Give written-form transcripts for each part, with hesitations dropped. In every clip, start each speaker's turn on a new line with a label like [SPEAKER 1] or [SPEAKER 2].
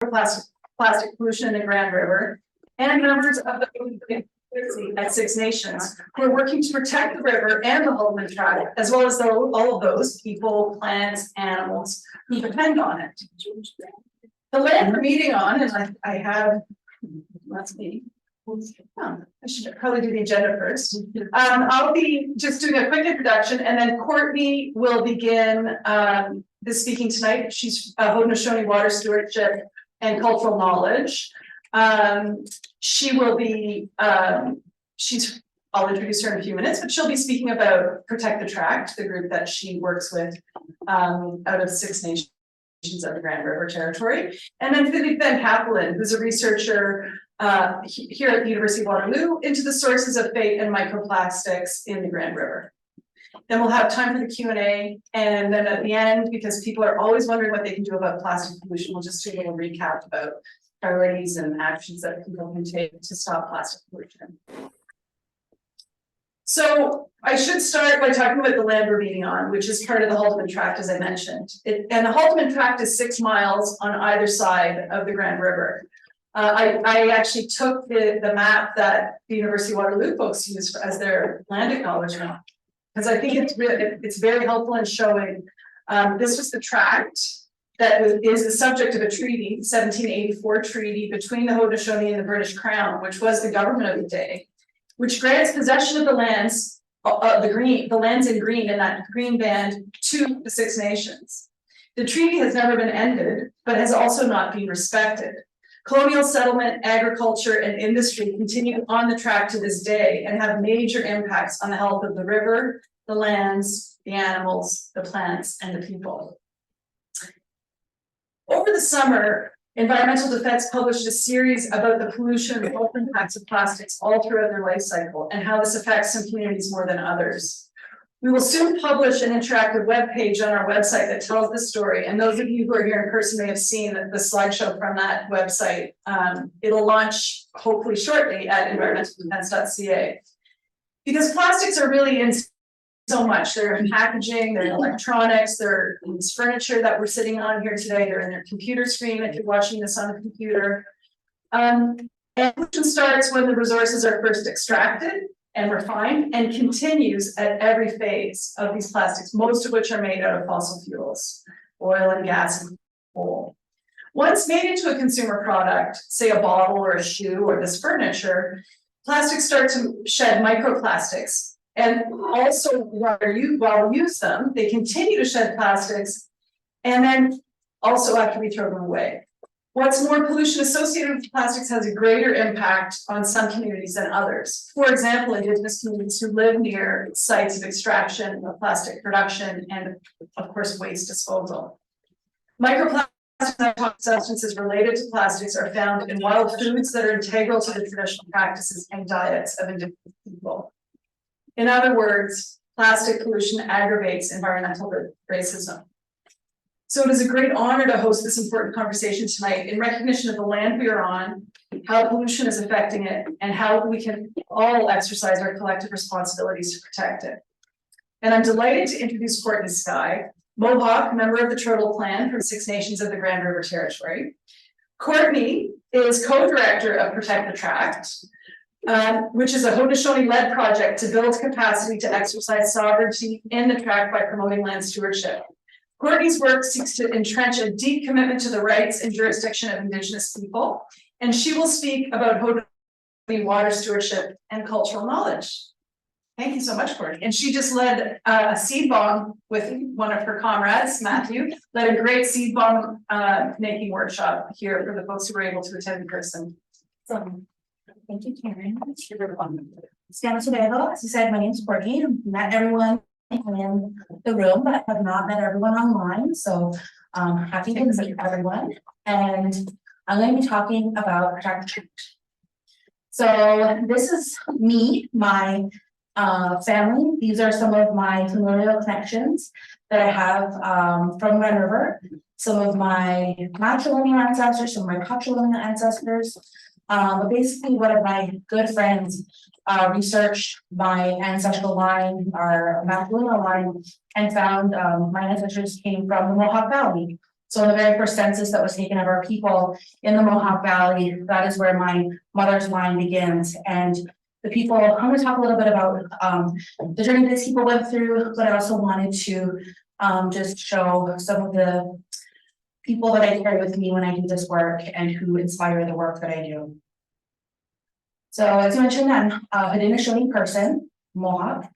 [SPEAKER 1] plastic pollution in the Grand River, and members of the at Six Nations who are working to protect the river and the Haldimand Tract, as well as all of those people, plants, animals who depend on it. The land we're meeting on, and I have, that's me. Oh, I should probably do the agenda first. I'll be just doing a quick introduction, and then Courtney will begin the speaking tonight. She's Haudenosaunee Water Stewardship and Cultural Knowledge. She will be, I'll introduce her in a few minutes, but she'll be speaking about Protect the Tract, the group that she works with out of Six Nations of the Grand River Territory. And then Philippe Van Kapelen, who's a researcher here at the University of Waterloo into the sources of fate and microplastics in the Grand River. Then we'll have time for the Q&A, and then at the end, because people are always wondering what they can do about plastic pollution, we'll just do a little recap about priorities and actions that people can take to stop plastic pollution. So I should start by talking about the land we're meeting on, which is part of the Haldimand Tract, as I mentioned. And the Haldimand Tract is 6 miles on either side of the Grand River. I actually took the map that the University of Waterloo folks use as their land acknowledgement, because I think it's very helpful in showing this was the tract that is the subject of a treaty, 1784 treaty between the Haudenosaunee and the British Crown, which was the government of the day, which grants possession of the lands, the lands in green in that green band to the Six Nations. The treaty has never been ended, but has also not been respected. Colonial settlement, agriculture, and industry continue on the tract to this day and have major impacts on the health of the river, the lands, the animals, the plants, and the people. Over the summer, Environmental Defense published a series about the pollution and health impacts of plastics all throughout their life cycle and how this affects some communities more than others. We will soon publish an interactive web page on our website that tells the story, and those of you who are here in person may have seen the slideshow from that website. It'll launch hopefully shortly at environmentaldefense.ca. Because plastics are really in so much. They're in packaging, they're in electronics, they're in this furniture that we're sitting on here today, they're in their computer screen if you're watching this on a computer. And pollution starts when the resources are first extracted and refined and continues at every phase of these plastics, most of which are made out of fossil fuels, oil and gas and coal. Once made into a consumer product, say a bottle or a shoe or this furniture, plastics start to shed microplastics. And also, while we use them, they continue to shed plastics, and then also after we throw them away. What's more, pollution associated with plastics has a greater impact on some communities than others. For example, Indigenous communities who live near sites of extraction of plastic production and, of course, waste disposal. Microplastics and toxic substances related to plastics are found in wild foods that are integral to the traditional practices and diets of Indigenous people. In other words, plastic pollution aggravates environmental racism. So it is a great honor to host this important conversation tonight in recognition of the land we are on, how pollution is affecting it, and how we can all exercise our collective responsibilities to protect it. And I'm delighted to introduce Courtney Skye, Mohawk, member of the Turtle Clan from Six Nations of the Grand River Territory. Courtney is co-director of Protect the Tract, which is a Haudenosaunee-led project to build capacity to exercise sovereignty in the tract by promoting land stewardship. Courtney's work seeks to entrench a deep commitment to the rights and jurisdiction of Indigenous people, and she will speak about Haudenosaunee water stewardship and cultural knowledge. Thank you so much, Courtney. And she just led a seed bomb with one of her comrades, Matthew, led a great seed bomb making workshop here for the folks who were able to attend in person.
[SPEAKER 2] So, thank you, Karen. As you said, my name is Courtney. I've met everyone in the room, but have not met everyone online. So happy to meet everyone. And I'm going to be talking about Tract. So this is me, my family. These are some of my familial connections that I have from Grand River. Some of my matrilineal ancestors, some of my patrilineal ancestors. But basically, one of my good friends researched my ancestral line, our matrilineal line, and found my ancestors came from the Mohawk Valley, So in the very first census that was taken of our people in the Mohawk Valley, that is where my mother's line begins. And the people, I'm going to talk a little bit about the journey these people went through, but I also wanted to just show some of the people that I carry with me when I do this work and who inspire the work that I do. So as I mentioned, I'm a Haudenosaunee person, Mohawk,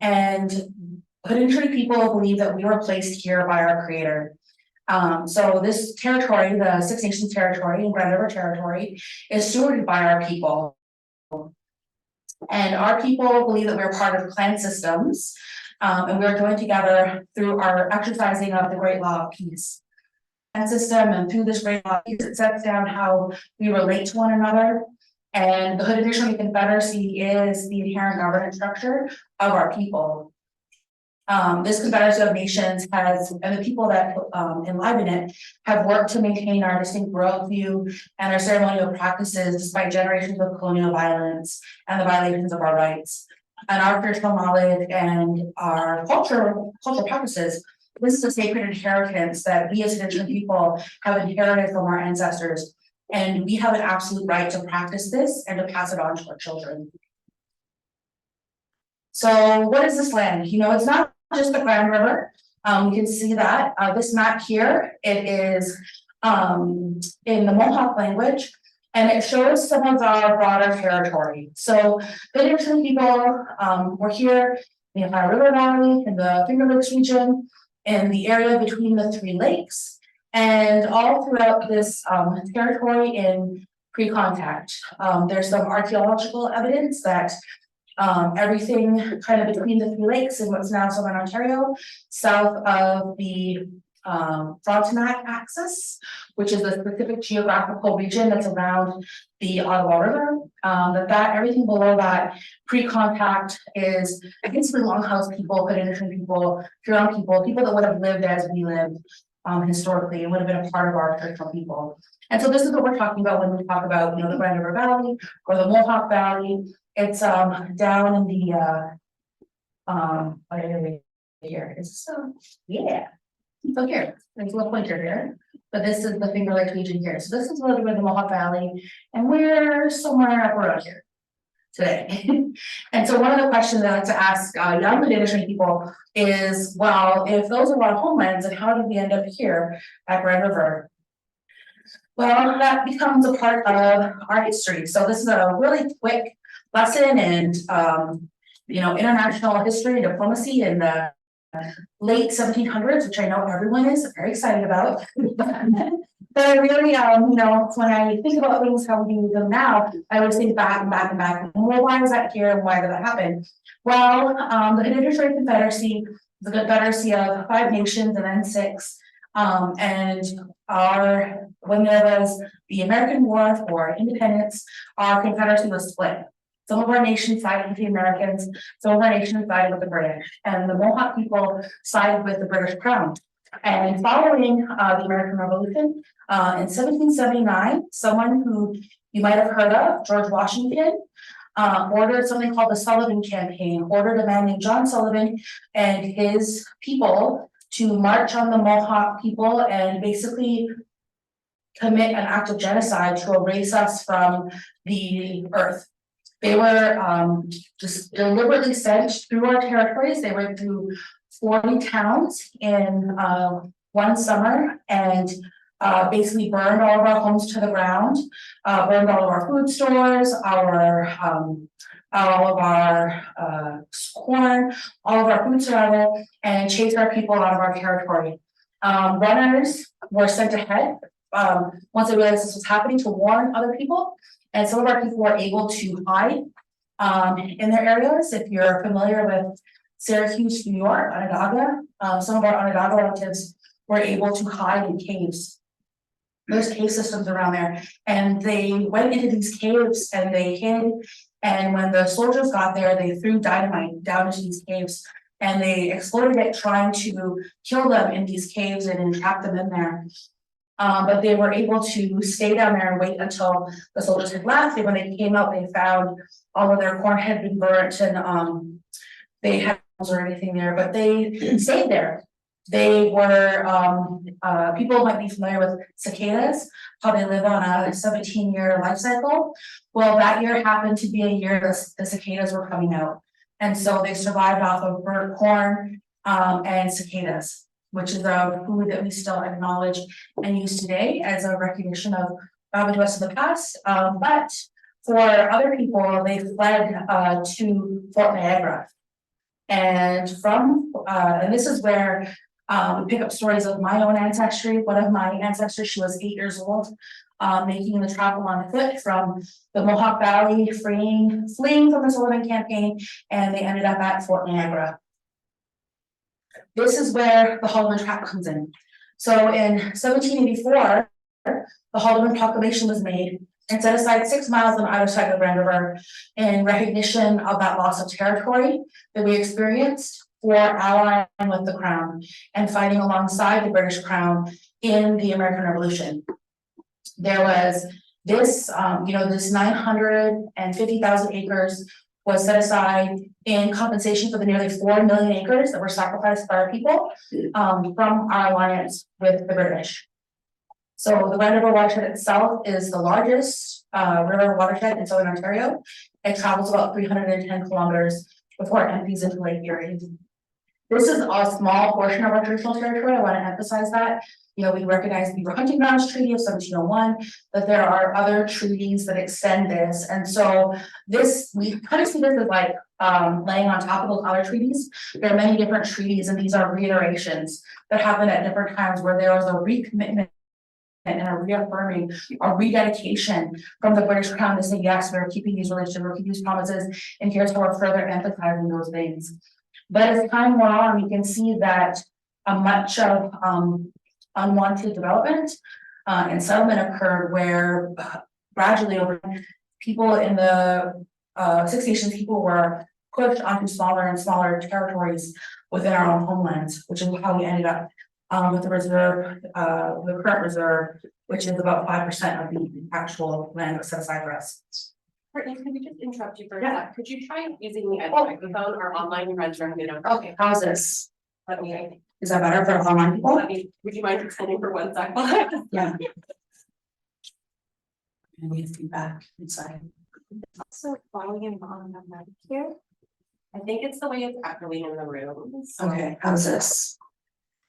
[SPEAKER 2] and Haudenosaunee people believe that we were placed here by our creator. So this territory, the Six Nations territory and Grand River territory, is stewarded by our people. And our people believe that we're part of clan systems, and we're joined together through our exercising of the Great Law of Peace. And system, and through this Great Law of Peace, it sets down how we relate to one another. And the Haudenosaunee Confederacy is the inherent governance structure of our people. This Confederacy of Nations has, and the people that enliven it, have worked to maintain our distinct worldview and our ceremonial practices despite generations of colonial violence and the violations of our rights. And our traditional knowledge and our cultural practices, this is a sacred inheritance that we as Indigenous people have inherited from our ancestors. And we have an absolute right to practice this and to pass it on to our children. So what is this land? You know, it's not just the Grand River. You can see that this map here, it is in the Mohawk language, and it shows some of our broader territory. So the Indigenous people were here in the Ohio River Valley, in the Finger Lakes region, in the area between the three lakes, and all throughout this territory in pre-contact. There's some archaeological evidence that everything kind of between the three lakes in what's now Southern Ontario, south of the Frontenac axis, which is the specific geographical region that's around the Ottawa River, that everything below that pre-contact is basically longhouse people, Haudenosaunee people, Huron people, people that would have lived as we lived historically, and would have been a part of our traditional people. And so this is what we're talking about when we talk about, you know, the Grand River Valley or the Mohawk Valley. It's down in the here. It's yeah. So here, there's a little pointer here, but this is the Finger Lakes region here. So this is where the Mohawk Valley, and we're somewhere up around here today. And so one of the questions I like to ask young Haudenosaunee people is, well, if those are our homelands, and how did we end up here at Grand River? Well, that becomes a part of our history. So this is a really quick lesson in you know, international history and diplomacy in the late 1700s, which I know everyone is very excited about. But I really, you know, when I think about things, how we do them now, I always think back and back and back. Well, why is that here and why did that happen? Well, the Haudenosaunee Confederacy is a confederacy of 5 nations and then 6. And when there was the American War for Independence, our confederacy was split. Some of our nations sided with the Americans, some of our nations sided with the British, and the Mohawk people sided with the British Crown. And following the American Revolution, in 1779, someone who you might have heard of, George Washington, ordered something called the Sullivan Campaign, ordered a man named John Sullivan and his people to march on the Mohawk people and basically commit an act of genocide to erase us from the earth. They were just deliberately sent through our territories. They went through 40 towns in one summer and basically burned all of our homes to the ground, burned all of our food stores, all of our corn, all of our food survival, and chased our people out of our territory. Runners were sent ahead once they realized this was happening to warn other people. And some of our people were able to hide in their areas. If you're familiar with Syracuse, New York, Onondaga, some of our Onondaga relatives were able to hide in caves. There's cave systems around there, and they went into these caves and they hid. And when the soldiers got there, they threw dynamite down into these caves and they exploded it, trying to kill them in these caves and entrap them in there. But they were able to stay down there and wait until the soldiers had left. And when they came out, they found all of their corn had been burnt and they had or anything there, but they stayed there. They were, people might be familiar with cicadas, how they live on a 17-year life cycle. Well, that year happened to be a year the cicadas were coming out. And so they survived off of burnt corn, and cicadas, which is a food that we still acknowledge and use today as a recognition of the rest of the past. But for other people, they fled to Fort Niagara. And and this is where we pick up stories of my own ancestry. One of my ancestors, she was 8 years old, making the travel on foot from the Mohawk Valley, fleeing from the Sullivan campaign, and they ended up at Fort Niagara. This is where the Haldimand Tract comes in. So in 1784, the Haldimand Proclamation was made and set aside 6 miles on either side of the Grand River in recognition of that loss of territory that we experienced for allying with the Crown and fighting alongside the British Crown in the American Revolution. There was this, this 950,000 acres was set aside in compensation for the nearly 4 million acres that were sacrificed by our people from our alliance with the British. So the Grand River watershed itself is the largest river watershed in Southern Ontario. It travels about 310 kilometers before it empties into Lake Erie. This is a small portion of our traditional territory. I want to emphasize that. We recognize the Beaver Hunting Grounds Treaty of 1701, but there are other treaties that extend this. And so we kind of see this as like laying on top of those other treaties. There are many different treaties, and these are reiterations that happen at different times where there was a recommitment and a reaffirming, a rededication from the British Crown to say, yes, we're keeping these relationships, we're keeping these promises, and here's how we're further emphasizing those things. But as time went on, we can see that much of unwanted development and settlement occurred where gradually over people in the Six Nations people were pushed onto smaller and smaller territories within our own homelands, which is how we ended up with the reserve, the current reserve, which is about 5% of the actual land that's set aside for us.
[SPEAKER 3] Courtney, could we just interrupt you for a sec? Could you try using the microphone or online friends?
[SPEAKER 2] Okay, how's this?
[SPEAKER 3] Let me.
[SPEAKER 2] Is that better for online people?
[SPEAKER 3] Would you mind just holding for 1 sec?
[SPEAKER 2] Yeah. And we have feedback inside.
[SPEAKER 3] Also, volume on the mic here. I think it's the way it's echoing in the room. So.
[SPEAKER 2] Okay, how's this?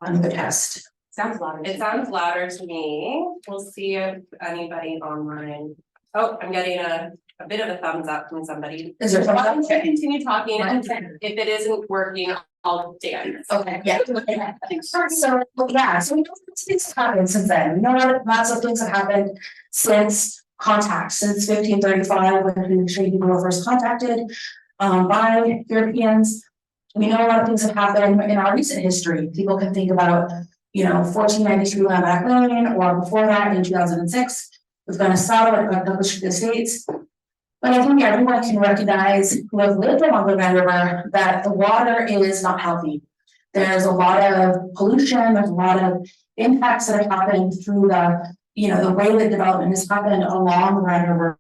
[SPEAKER 2] On the test.
[SPEAKER 3] Sounds louder. It sounds louder to me. We'll see if anybody online. Oh, I'm getting a bit of a thumbs up from somebody.
[SPEAKER 2] Is there something?
[SPEAKER 3] Continue talking, and if it isn't working, I'll dance.
[SPEAKER 2] Okay, yeah. So we know things have happened since then. We know lots of things have happened since contact, since 1535, when the Treaty people were first contacted by Europeans. We know a lot of things have happened in our recent history. People can think about, 1492 Land Back Lane, or before that in 2006, we've been a settlement of the states. But I think everyone can recognize who have lived along the Grand River that the water is not healthy. There's a lot of pollution, there's a lot of impacts that have happened through the way that development has happened along the Grand River,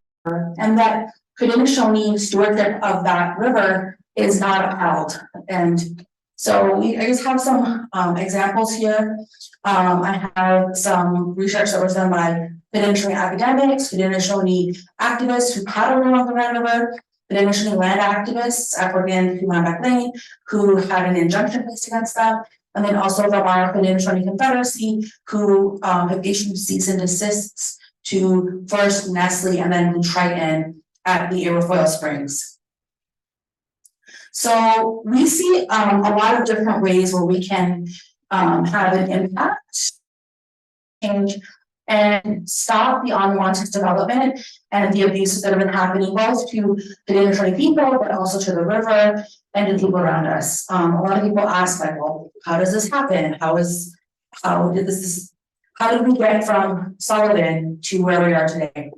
[SPEAKER 2] and that Haudenosaunee stewardship of that river is not upheld. And so I just have some examples here. I have some research that was done by Haudenosaunee academics, Haudenosaunee activists who paddled along the Grand River, Haudenosaunee land activists, African Land Back Lane, who had an injunction placed against them, and then also from our Haudenosaunee Confederacy, who have issued cease and desists to first Nestle and then Triton at the Iroquois Springs. So we see a lot of different ways where we can have an impact, change, and stop the unwanted development and the abuses that have been happening both to the Haudenosaunee people, but also to the river and to the people around us. A lot of people ask, like, well, how does this happen? How did we get from Sullivan to where we are today?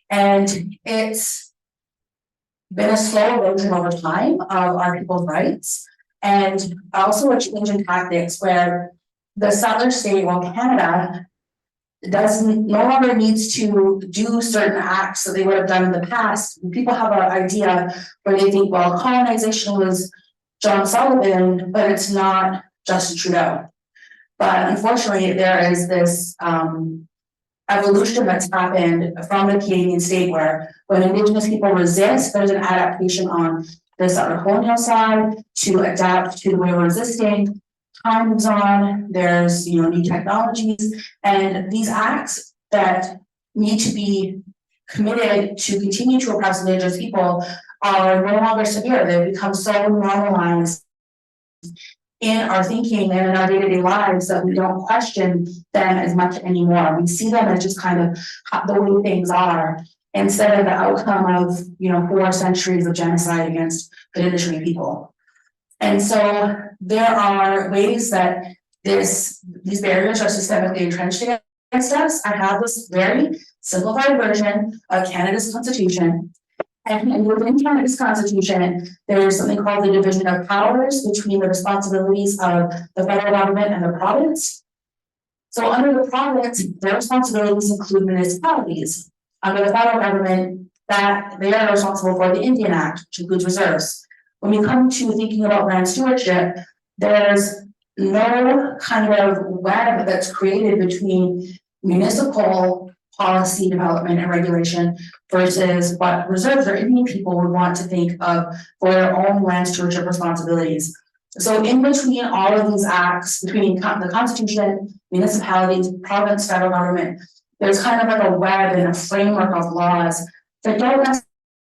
[SPEAKER 2] And it's been a slow erosion over time of our people's rights, and also a change in tactics where the settler state, well, Canada, no longer needs to do certain acts that they would have done in the past. People have an idea where they think, well, colonization was John Sullivan, but it's not Justin Trudeau. But unfortunately, there is this evolution that's happened from the Canadian state where when Indigenous people resist, there's an adaptation on the settler colonial side to adapt to the way we're resisting. Time moves on, there's new technologies, and these acts that need to be committed to continue to oppress Indigenous people are no longer severe. They've become so normalized in our thinking and in our day-to-day lives that we don't question them as much anymore. We see them as just kind of the way things are, instead of the outcome of 4 centuries of genocide against the Indigenous people. And so there are ways that these barriers are systemically entrenched against us. I have this very simplified version of Canada's Constitution. And within Canada's Constitution, there's something called the division of powers between the responsibilities of the federal government and the province. So under the province, their responsibilities include municipalities. Under the federal government, that they are responsible for the Indian Act, which includes reserves. When we come to thinking about land stewardship, there's no kind of web that's created between municipal policy development and regulation versus what reserves or Indian people would want to think of for their own land stewardship responsibilities. So in between all of these acts, between the Constitution, municipalities, province, federal government, there's kind of like a web and a framework of laws that don't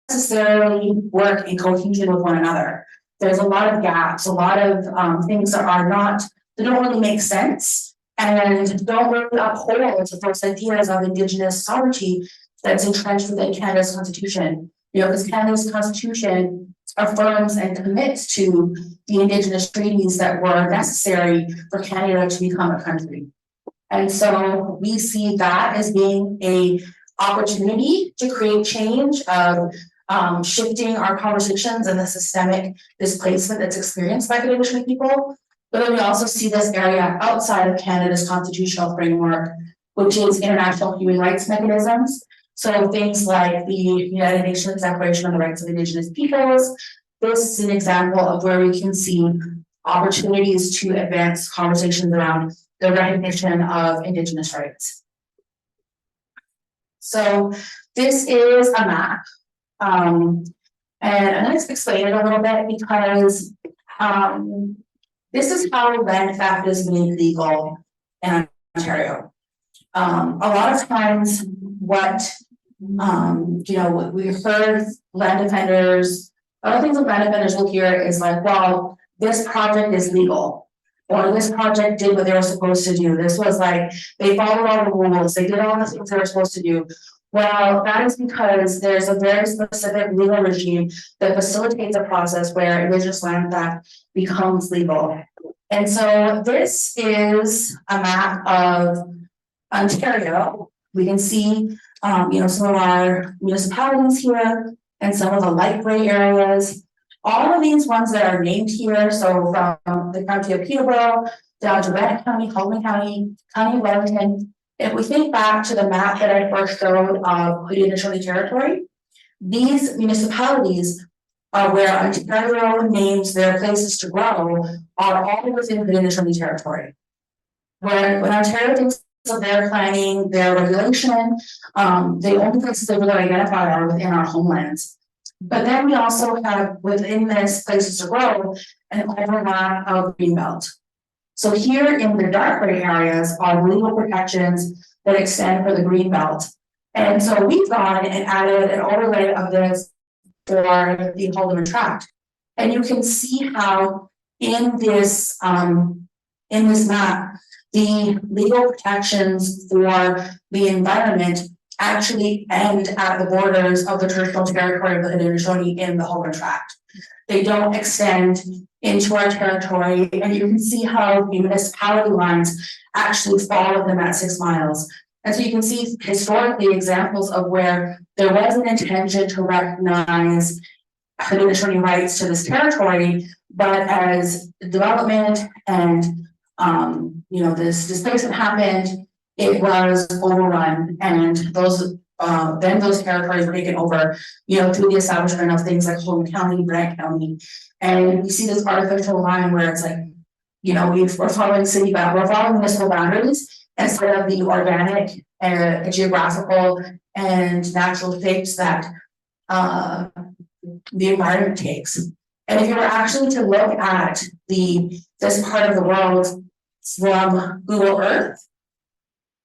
[SPEAKER 2] necessarily work in cohesion with one another. There's a lot of gaps, a lot of things that don't really make sense and don't really uphold those ideas of Indigenous sovereignty that's entrenched within Canada's Constitution. Because Canada's Constitution affirms and commits to the Indigenous treaties that were necessary for Canada to become a country. And so we see that as being an opportunity to create change of shifting our conversations and the systemic displacement that's experienced by Indigenous people. But then we also see this area outside of Canada's constitutional framework, which is international human rights mechanisms. So things like the United Nations Declaration on the Rights of Indigenous Peoples. This is an example of where we can see opportunities to advance conversations around the recognition of Indigenous rights. So this is a map. And I'm going to explain it a little bit because this is how land theft is made legal in Ontario. A lot of times what we heard land defenders, other things that land defenders will hear is like, well, this project is legal, or this project did what they were supposed to do. This was like, they followed all the rules, they did all the things they were supposed to do. Well, that is because there's a very specific legal regime that facilitates a process where Indigenous land theft becomes legal. And so this is a map of Ontario. We can see, some of our municipalities here and some of the light gray areas. All of these ones that are named here, so from the county of Peterborough down to Reddick County, Haldimand County, County of Wellington. If we think back to the map that I first showed of Haudenosaunee territory, these municipalities are where Ontario names their places to grow are all within Haudenosaunee territory. When Ontario thinks of their planning, their regulation, the only places they really identify are within our homelands. But then we also have within this places to grow an overlap of greenbelt. So here in the dark gray areas are legal protections that extend for the greenbelt. And so we've gone and added an overlay of this for the Haldimand Tract. And you can see how in this map, the legal protections for the environment actually end at the borders of the traditional territory of the Haudenosaunee in the Haldimand Tract. They don't extend into our territory, and you can see how the municipality lines actually fall within that 6 miles. And so you can see historically examples of where there was an intention to recognize Haudenosaunee rights to this territory, but as development and this displacement happened, it was overrun, and those territories were taken over, through the establishment of things like Haldimand County, Brant County, and we see this artificial line where it's like we're following we're following municipal boundaries instead of the organic and geographical and natural shapes that the environment takes. And if you were actually to look at this part of the world from Google Earth,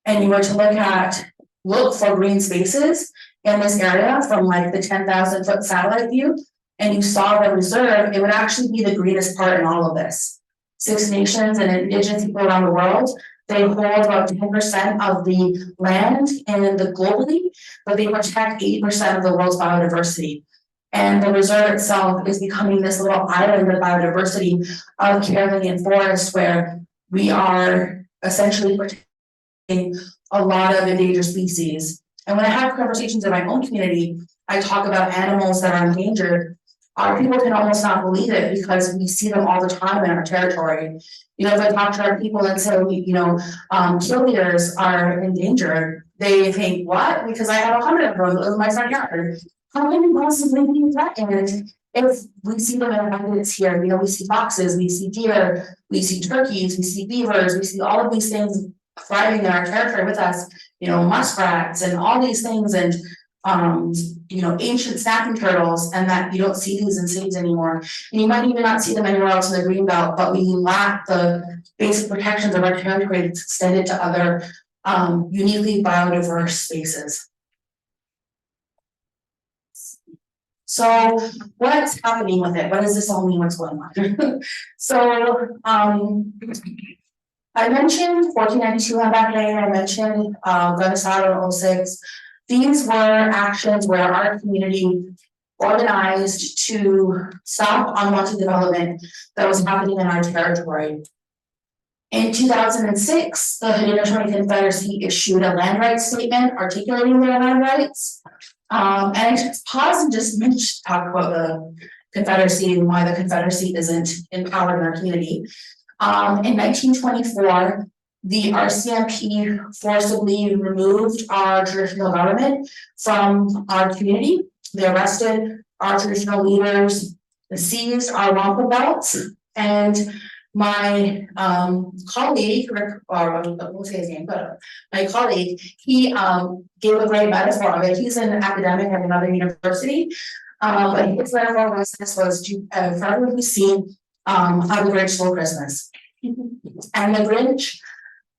[SPEAKER 2] and you were to look for green spaces in this area from like the 10,000-foot satellite view, and you saw the reserve, it would actually be the greenest part in all of this. 6 nations and indigenous people around the world, they hold about 10% of the land globally, but they protect 80% of the world's biodiversity. And the reserve itself is becoming this little island of biodiversity of Caribbean forest where we are essentially protecting a lot of endangered species. And when I have conversations in my own community, I talk about animals that are endangered. Our people can almost not believe it because we see them all the time in our territory. If I talk to our people and say, kill leaders are endangered, they think, what? Because I have 100 of them in my front yard. How can you possibly be threatened if we see them in abundance here? We see foxes, we see deer, we see turkeys, we see beavers, we see all of these things thriving in our territory with us, muskrats and all these things, and ancient snapping turtles, and that you don't see these in cities anymore. And you might even not see them anywhere else in the green belt, but we lack the basic protections of our territory that's extended to other uniquely biodiverse spaces. So what's happening with it? What does this all mean? What's going on? So I mentioned 1492 on that day. I mentioned Gunasado in 06. These were actions where our community organized to stop unwanted development that was happening in our territory. In 2006, the Haudenosaunee Confederacy issued a land rights statement articulating their land rights. And I just pause and just talk about the Confederacy and why the Confederacy isn't empowered in our community. In 1924, the RCMP forcibly removed our traditional government from our community. They arrested our traditional leaders, seized our wampum belts, and my colleague, Rick, or I won't say his name, but my colleague, he gave a great metaphor of it. He's an academic at another university, but his metaphor was to, for everyone who's seen How the Grinch Stole Christmas. And the Grinch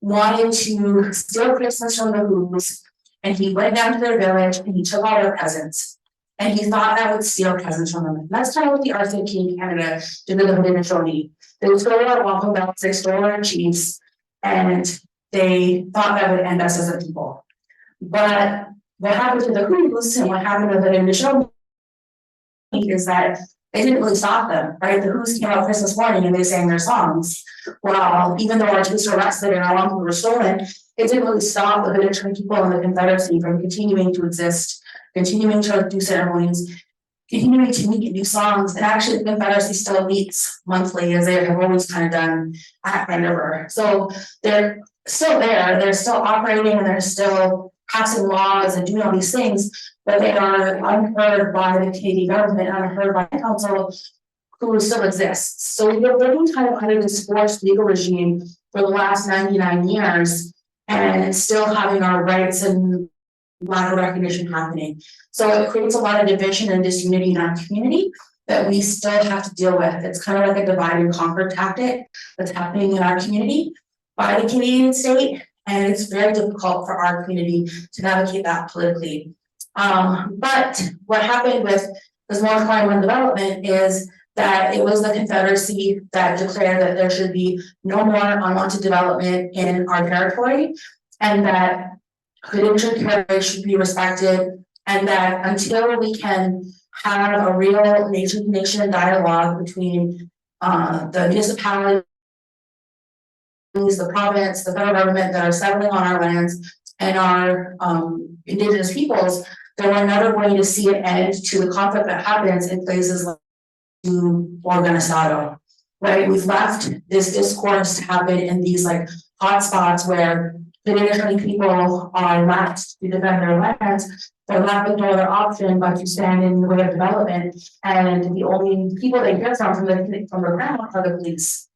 [SPEAKER 2] wanted to steal Christmas from the Who's, and he went down to their village and he took all their presents. And he thought that would steal presents from them. And that's kind of what the RCMP in Canada did to the Haudenosaunee. They stole our wampum belts, they stole our chiefs, and they thought that would end us as a people. But what happened to the Who's and what happened to the Haudenosaunee is that they didn't really stop them, right? The Who's came out Christmas morning and they sang their songs. Well, even though our chiefs were arrested and our wampum were stolen, it didn't really stop the Haudenosaunee people in the Confederacy from continuing to exist, continuing to do ceremonies, continuing to meet new songs. And actually the Confederacy still meets monthly, as they have always kind of done at Grand River. So they're still there, they're still operating, and they're still passing laws and doing all these things, but they are unheard by the Canadian government, unheard by the council, who still exists. So we've been living kind of under this forced legal regime for the last 99 years, and still having our rights and lack of recognition happening. So it creates a lot of division and disunity in our community that we still have to deal with. It's kind of like a divide and conquer tactic that's happening in our community by the Canadian state, and it's very difficult for our community to navigate that politically. But what happened with this Moratorium development is that it was the Confederacy that declared that there should be no more unwanted development in our territory, and that Haudenosaunee territory should be respected, and that until we can have a real nation-to-nation dialogue between the municipalities, the province, the federal government that are settling on our lands, and our Indigenous peoples, then we're never going to see an end to the conflict that happens in places like Gunasado, right? We've left this discourse to happen in these like hotspots where the Haudenosaunee people are left to defend their lands. They're left with no other option but to stand in the way of development, and the only people they hear from the ground are the police.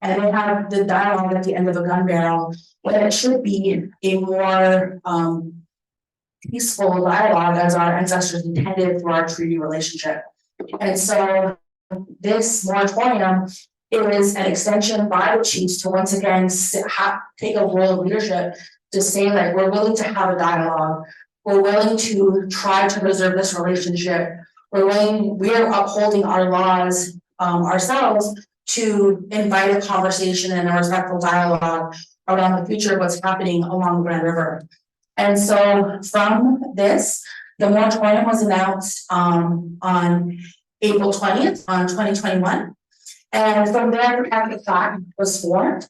[SPEAKER 2] and they have the dialogue at the end of a gun barrel, when it should be a more peaceful dialogue as our ancestors intended through our treaty relationship. And so this moratorium is an extension by the chiefs to once again take a role of leadership to say like we're willing to have a dialogue, we're willing to try to preserve this relationship, we're upholding our laws ourselves to invite a conversation and a respectful dialogue around the future of what's happening along the Grand River. And so from this, the moratorium was announced on April 20th on 2021. And from there, Protect the Tract was formed.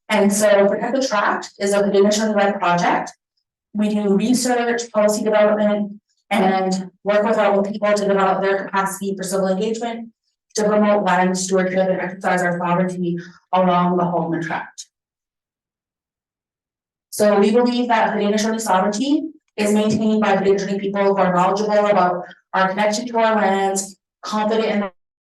[SPEAKER 2] And so Protect the Tract is a Haudenosaunee-led project. We do research, policy development, and work with our own people to develop their capacity for civil engagement, to promote land stewardship and exercise our sovereignty along the Haldimand Tract. So we believe that Haudenosaunee sovereignty is maintained by Haudenosaunee people who are knowledgeable about our connection to our lands, confident in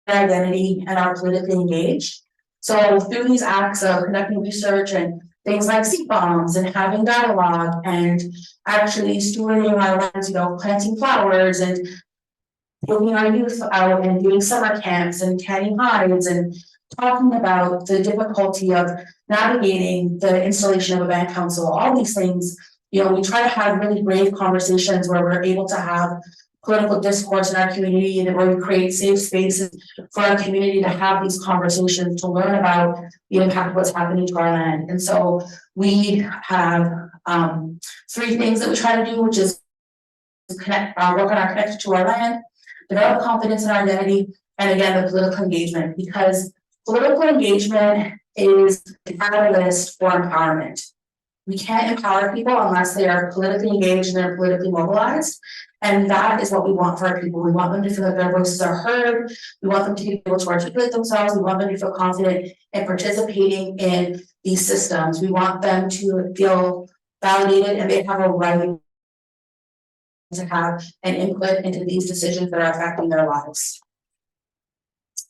[SPEAKER 2] their identity, and are politically engaged. So through these acts of conducting research and things like seed bombs and having dialogue and actually stewarding our lands, planting flowers and taking our youth out and doing summer camps and tanning hides and talking about the difficulty of navigating the installation of a band council, all these things, we try to have really brave conversations where we're able to have political discourse in our community and where we create safe spaces for our community to have these conversations, to learn about the impact of what's happening to our land. And so we have 3 things that we try to do, which is work on our connection to our land, develop confidence in our identity, and again, the political engagement, because political engagement is the catalyst for empowerment. We can't empower people unless they are politically engaged and they're politically mobilized. And that is what we want for our people. We want them to feel that their voices are heard. We want them to be able to articulate themselves. We want them to feel confident in participating in these systems. We want them to feel validated and they have a right to have an input into these decisions that are affecting their lives.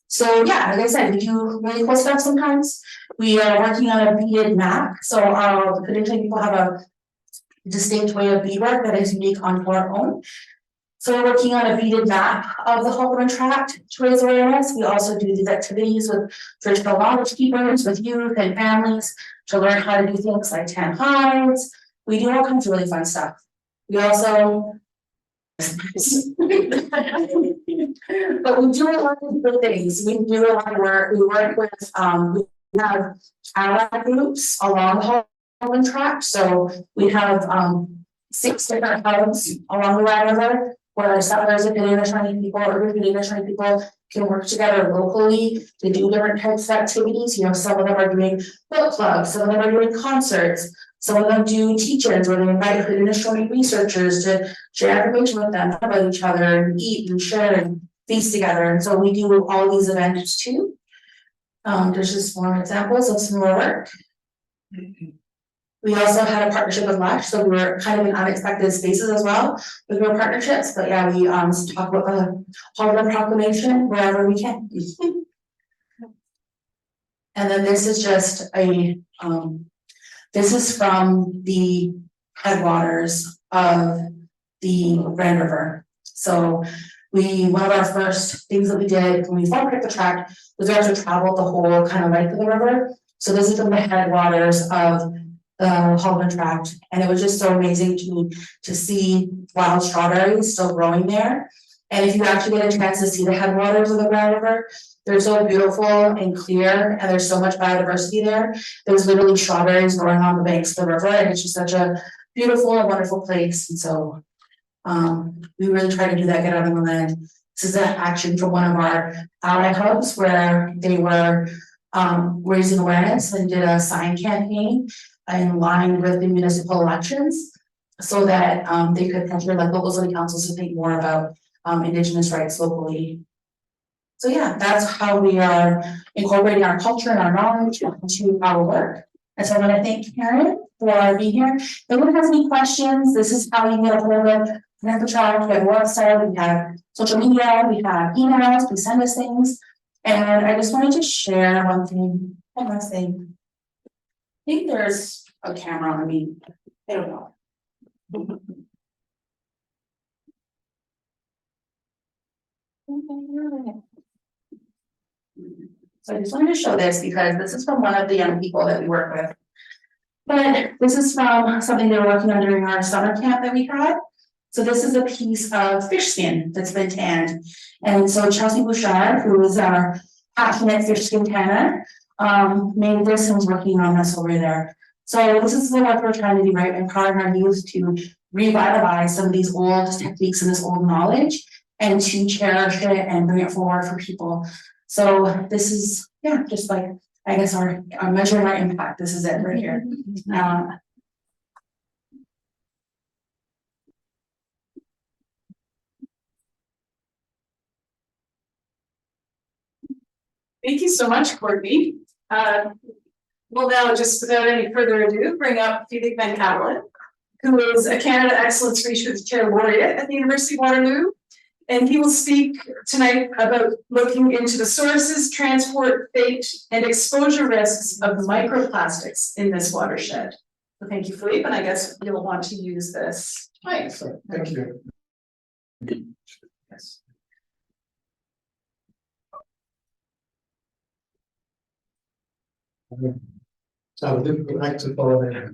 [SPEAKER 2] So yeah, like I said, we do really cool stuff sometimes. We are working on a beaded map. So our Haudenosaunee people have a distinct way of beadwork that is unique onto our own. So we're working on a beaded map of the Haldimand Tract to raise awareness. We also do these activities with traditional knowledge keepers, with youth and families to learn how to do things like tan hides. We do all kinds of really fun stuff. We also but we do a lot of good things. We do a lot of work. We work with we have allied groups along the Haldimand Tract. So we have 6 different hubs along the Red River where settlers and Haudenosaunee people, urban Haudenosaunee people can work together locally to do different types of activities. Some of them are doing book clubs, some of them are doing concerts, some of them do teach-ins where they invite Haudenosaunee researchers to share information with them about each other and eat and share and feast together. And so we do all these events too. There's just more examples of some more work. We also had a partnership with Lush, so we were kind of in unexpected spaces as well with our partnerships. But yeah, we talk about the Haldimand Proclamation wherever we can. And then this is just a this is from the headwaters of the Grand River. So one of our first things that we did when we formed the tract was we actually traveled the whole kind of length of the river. So this is from the headwaters of the Haldimand Tract, and it was just so amazing to see wild strawberries still growing there. And if you actually get a chance to see the headwaters of the Grand River, they're so beautiful and clear, and there's so much biodiversity there. There's literally strawberries growing on the banks of the river, and it's just such a beautiful and wonderful place. And so we really try to do that, get out on the land. This is an action from one of our ally hubs where they were raising awareness and did a sign campaign in line with the municipal elections so that they could pressure like local city councils to think more about Indigenous rights locally. So yeah, that's how we are incorporating our culture and our knowledge into our work. And so I want to thank Karen for being here. If anyone has any questions, this is how you get a hold of the Tract. We have a website, we have social media, we have emails, please send us things. And I just wanted to share one thing. Unless they think there's a camera on me, I don't know. So I just wanted to show this because this is from one of the young people that we work with. But this is from something they were working on during our summer camp that we had. So this is a piece of fish skin that's been tanned. And so Chelsea Bouchard, who is our passionate fish skin tanner, made this and was working on this over there. So this is what we're trying to do, right? Empowering our youth to revitalize some of these old techniques and this old knowledge and to cherish it and bring it forward for people. So this is, yeah, just like, I guess our measuring our impact. This is it right here.
[SPEAKER 1] Thank you so much, Courtney. We'll now, just without any further ado, bring up Felix Van Cavelen, who is a Canada Excellence Research Chair Laureate at the University of Waterloo. And he will speak tonight about looking into the sources, transport, fate, and exposure risks of microplastics in this watershed. So thank you, Philippe, and I guess you'll want to use this. Right.
[SPEAKER 4] Thank you.
[SPEAKER 1] Yes.
[SPEAKER 4] So difficult act to follow there.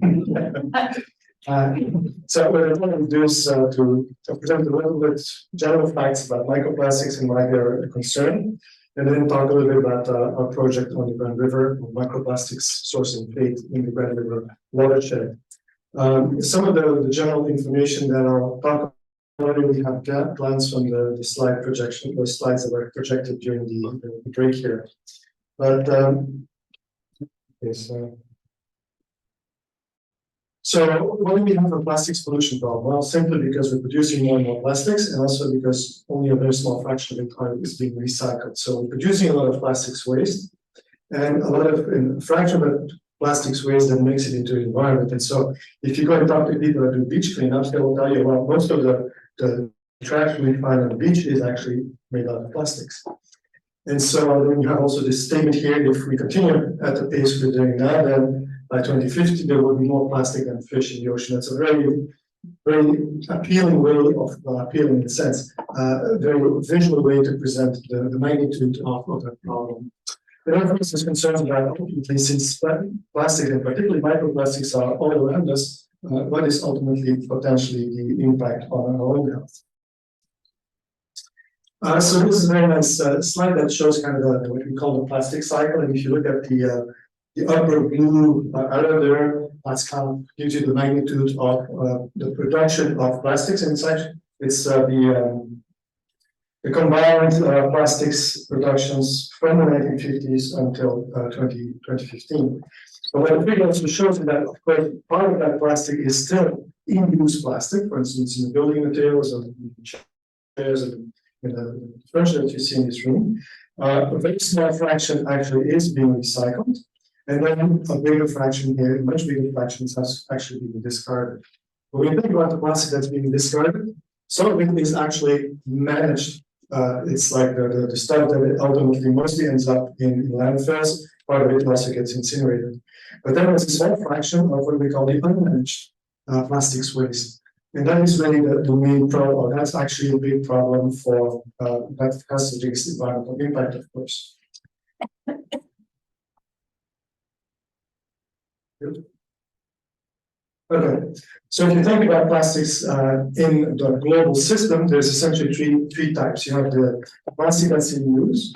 [SPEAKER 4] So what I want to do is to present a little bit general facts about microplastics and why they're a concern, and then talk a little bit about our project on the Grand River, microplastics source and fate in the Grand River watershed. Some of the general information that I'll talk about, we have glance from the slide projection, the slides that were projected during the break here. But okay, so why do we have a plastics pollution problem? Well, simply because we're producing more and more plastics, and also because only a very small fraction of it is being recycled. So we're producing a lot of plastics waste, and a fraction of the plastics waste then makes it into the environment. And so if you go and talk to people that do beach cleanups, they will tell you, well, most of the trash we find on the beach is actually made out of plastics. And so then you have also this statement here: if we continue at the pace we're doing now, then by 2050 there will be more plastic than fish in the ocean. That's a very, very appealing way of appealing in a sense, a very visual way to present the magnitude of that problem. There are also concerns about, ultimately, since plastic and particularly microplastics are all around us, what is ultimately potentially the impact on our own health. So this is a very nice slide that shows kind of what we call the plastic cycle. And if you look at the upper blue arrow there, that's kind of gives you the magnitude of the production of plastics. And it's the combined plastics productions from the 1950s until 2015. But what the figure also shows is that, of course, part of that plastic is still in-use plastic, for instance, in the building materials and chairs and the furniture that you see in this room. A very small fraction actually is being recycled, and then a bigger fraction here, much bigger fractions, has actually been discarded. When we think about the plastic that's being discarded, some of it is actually managed. It's like the stuff that ultimately mostly ends up in landfills. Part of it also gets incinerated. But then there's a small fraction of what we call the unmanaged plastics waste. And that is really the main problem, or that's actually a big problem for that has the biggest environmental impact, of course. Good. Okay, so if you think about plastics in the global system, there's essentially three types. You have the plastic that's in use.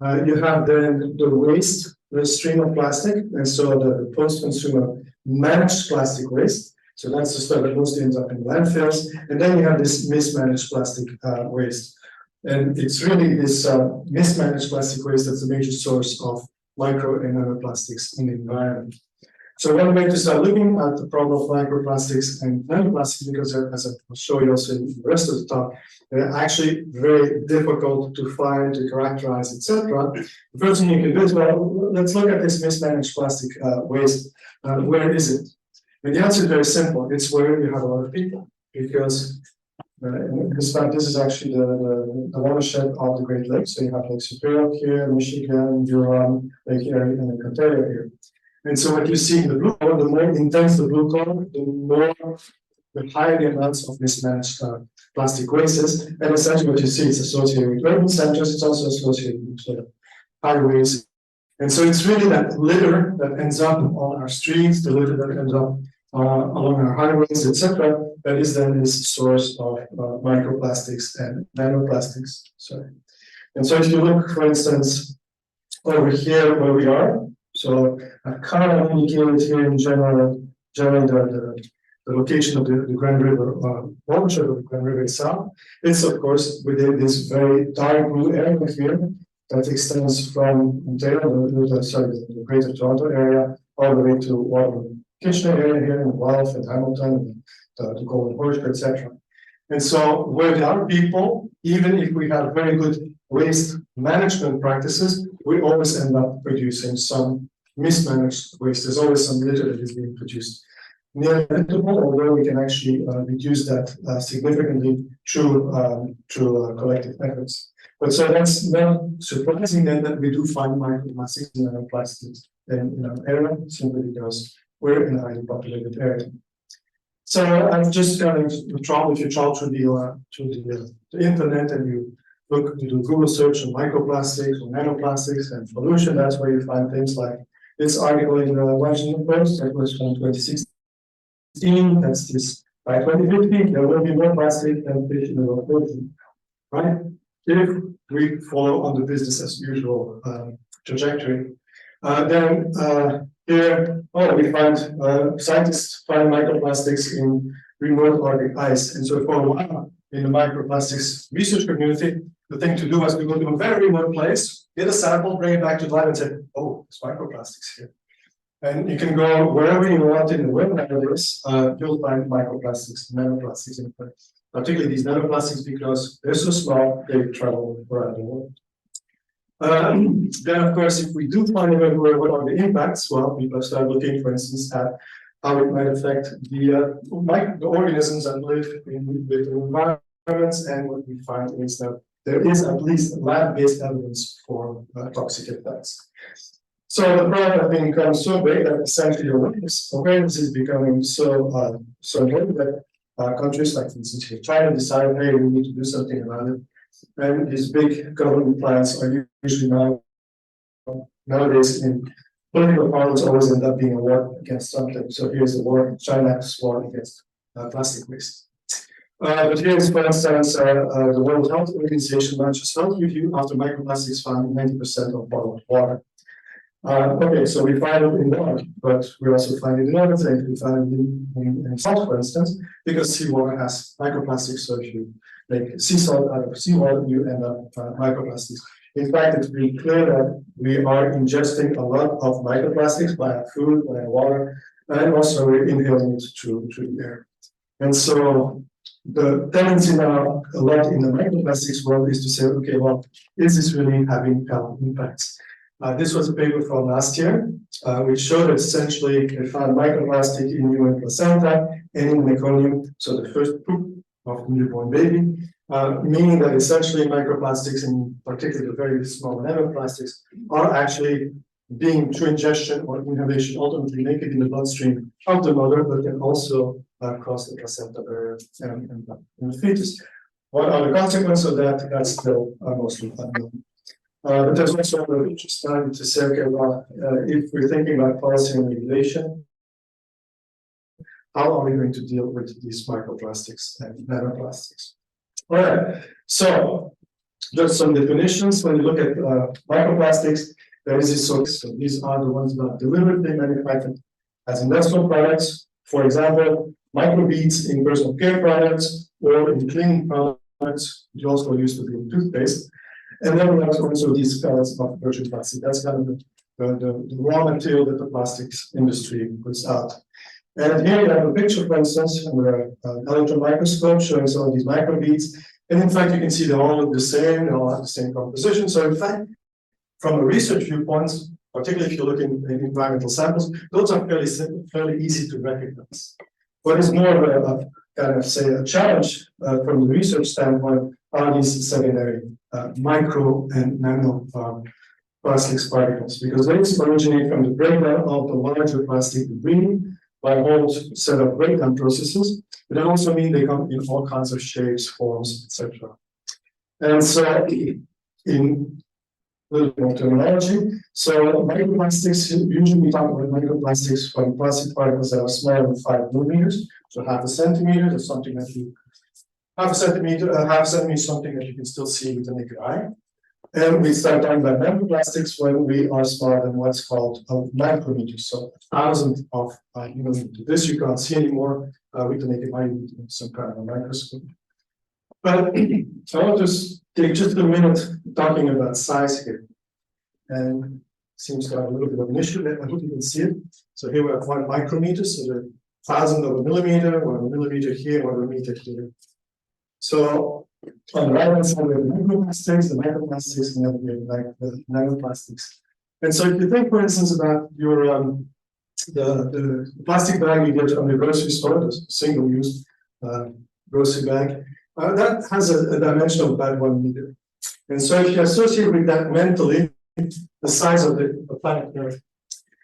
[SPEAKER 4] You have then the waste, the stream of plastic, and so the post-consumer managed plastic waste. So that's the stuff that mostly ends up in landfills. And then you have this mismanaged plastic waste. And it's really this mismanaged plastic waste that's the major source of micro and nanoplastics in the environment. So one way to start looking at the problem of microplastics and nanoplastics, because as I'll show you also in the rest of the talk, they're actually very difficult to find, to characterize, etc. The first thing you can do is, well, let's look at this mismanaged plastic waste. Where is it? And the answer is very simple. It's where you have a lot of people, because In this fact, this is actually the watershed of the Great Lakes. So you have Lake Superior here, Michigan, Huron, Lake Erie, and Lake Ontario here. And so what you see in the blue color, the more intense the blue color, the higher the amounts of mismanaged plastic wastes. And essentially what you see is associated with urban centers, it's also associated with highways. And so it's really that litter that ends up on our streets, the litter that ends up along our highways, etc., that is then this source of microplastics and nanoplastics. Sorry. And so if you look, for instance, over here where we are, so I've kind of indicated here in general the location of the Grand River, watershed of the Grand River itself. It's of course within this very dark blue area here that extends from Ontario, the Greater Toronto area, all the way to Waterloo, Kitchener area here in Guelph and Hamilton, and the Golden Horseshoe, etc. And so where there are people, even if we have very good waste management practices, we always end up producing some mismanaged waste. There's always some litter that is being produced. Near inevitable, although we can actually reduce that significantly through collective efforts. But so that's not surprising then that we do find microplastics and nanoplastics in our area, simply because we're in a highly populated area. So I've just kind of if you travel through the internet and you do Google search on microplastics or nanoplastics and pollution, that's where you find things like this article in the Washington Post that was from 2016. That's this by 2050, there will be more plastic than fish in the ocean, right? If we follow on the business as usual trajectory, then here, we find scientists find microplastics in remote Arctic ice, and so for a while in the microplastics research community, the thing to do was to go to a very remote place, get a sample, bring it back to the lab, and say, "Oh, there's microplastics here." And you can go wherever you want in the world nowadays, you'll find microplastics, nanoplastics in place. Particularly these nanoplastics because they're so small, they travel around the world. Then, of course, if we do find out what are the impacts, well, people start looking, for instance, at how it might affect the organisms that live in the environments. And what we find is that there is at least lab-based evidence for toxic effects. So the problem, I think, becomes so big that essentially awareness is becoming so important that countries like, for instance, China decide, hey, we need to do something about it. And these big government plans are usually nowadays in political parlance always end up being a war against something. So here's the war, China's war against plastic waste. But here's, for instance, the World Health Organization launches health review after microplastics found 90% of bottled water. Okay, so we find it in water, but we also find it in other things. We find it in salt, for instance, because seawater has microplastics. So if you make sea salt out of seawater, you end up microplastics. In fact, it's pretty clear that we are ingesting a lot of microplastics via food, via water, and also we're inhaling it through the air. And so the tendency now, a lot in the microplastics world, is to say, okay, well, is this really having health impacts? This was a paper from last year, which showed that essentially they found microplastic in human placenta and in meconium, so the first poop of the newborn baby, meaning that essentially microplastics, and particularly the very small nanoplastics, are actually being through ingestion or inhalation ultimately make it in the bloodstream of the mother, but can also cross the placenta barrier and the fetus. What are the consequences of that? That's still mostly unknown. But there's also another interesting to say, okay, well, if we're thinking about policy and regulation, how are we going to deal with these microplastics and nanoplastics? All right, so just some definitions. When you look at microplastics, there is this sort. So these are the ones that are deliberately manufactured as industrial products. For example, microbeads in personal care products or in cleaning products, which also used to be in toothpaste. And then we have also these pellets of virgin plastic. That's kind of the raw material that the plastics industry puts out. And here you have a picture, for instance, under an electron microscope showing some of these microbeads. And in fact, you can see they all look the same, they all have the same composition. So in fact, from a research viewpoint, particularly if you look in environmental samples, those are fairly simple, fairly easy to recognize. What is more of kind of say a challenge from the research standpoint are these secondary micro and nano plastics particles, because they originate from the breakdown of the larger plastic debris by a whole set of breakdown processes. But that also means they come in all kinds of shapes, forms, etc. And so, in a little more terminology, so microplastics, usually we talk about microplastics from plastic particles that are smaller than 5 millimeters, so half a centimeter, that's something that you, half a centimeter is something that you can still see with the naked eye. And we start talking about microplastics when we are smaller than what's called a micrometer, so 1,000 of millimeter. This you can't see anymore with the naked eye, with some kind of a microscope. But so I want to take just a minute talking about size here. And seems to have a little bit of an issue there. I hope you can see it. So here we have 1 micrometer, so the 1,000 of a millimeter, or a millimeter here, or a meter here. So on the right hand side, we have the microplastics, and then we have the nanoplastics. And so if you think, for instance, about your the plastic bag you get from the grocery store, the single-use grocery bag, that has a dimension of about 1 meter. And so if you associate with that mentally the size of the planet Earth,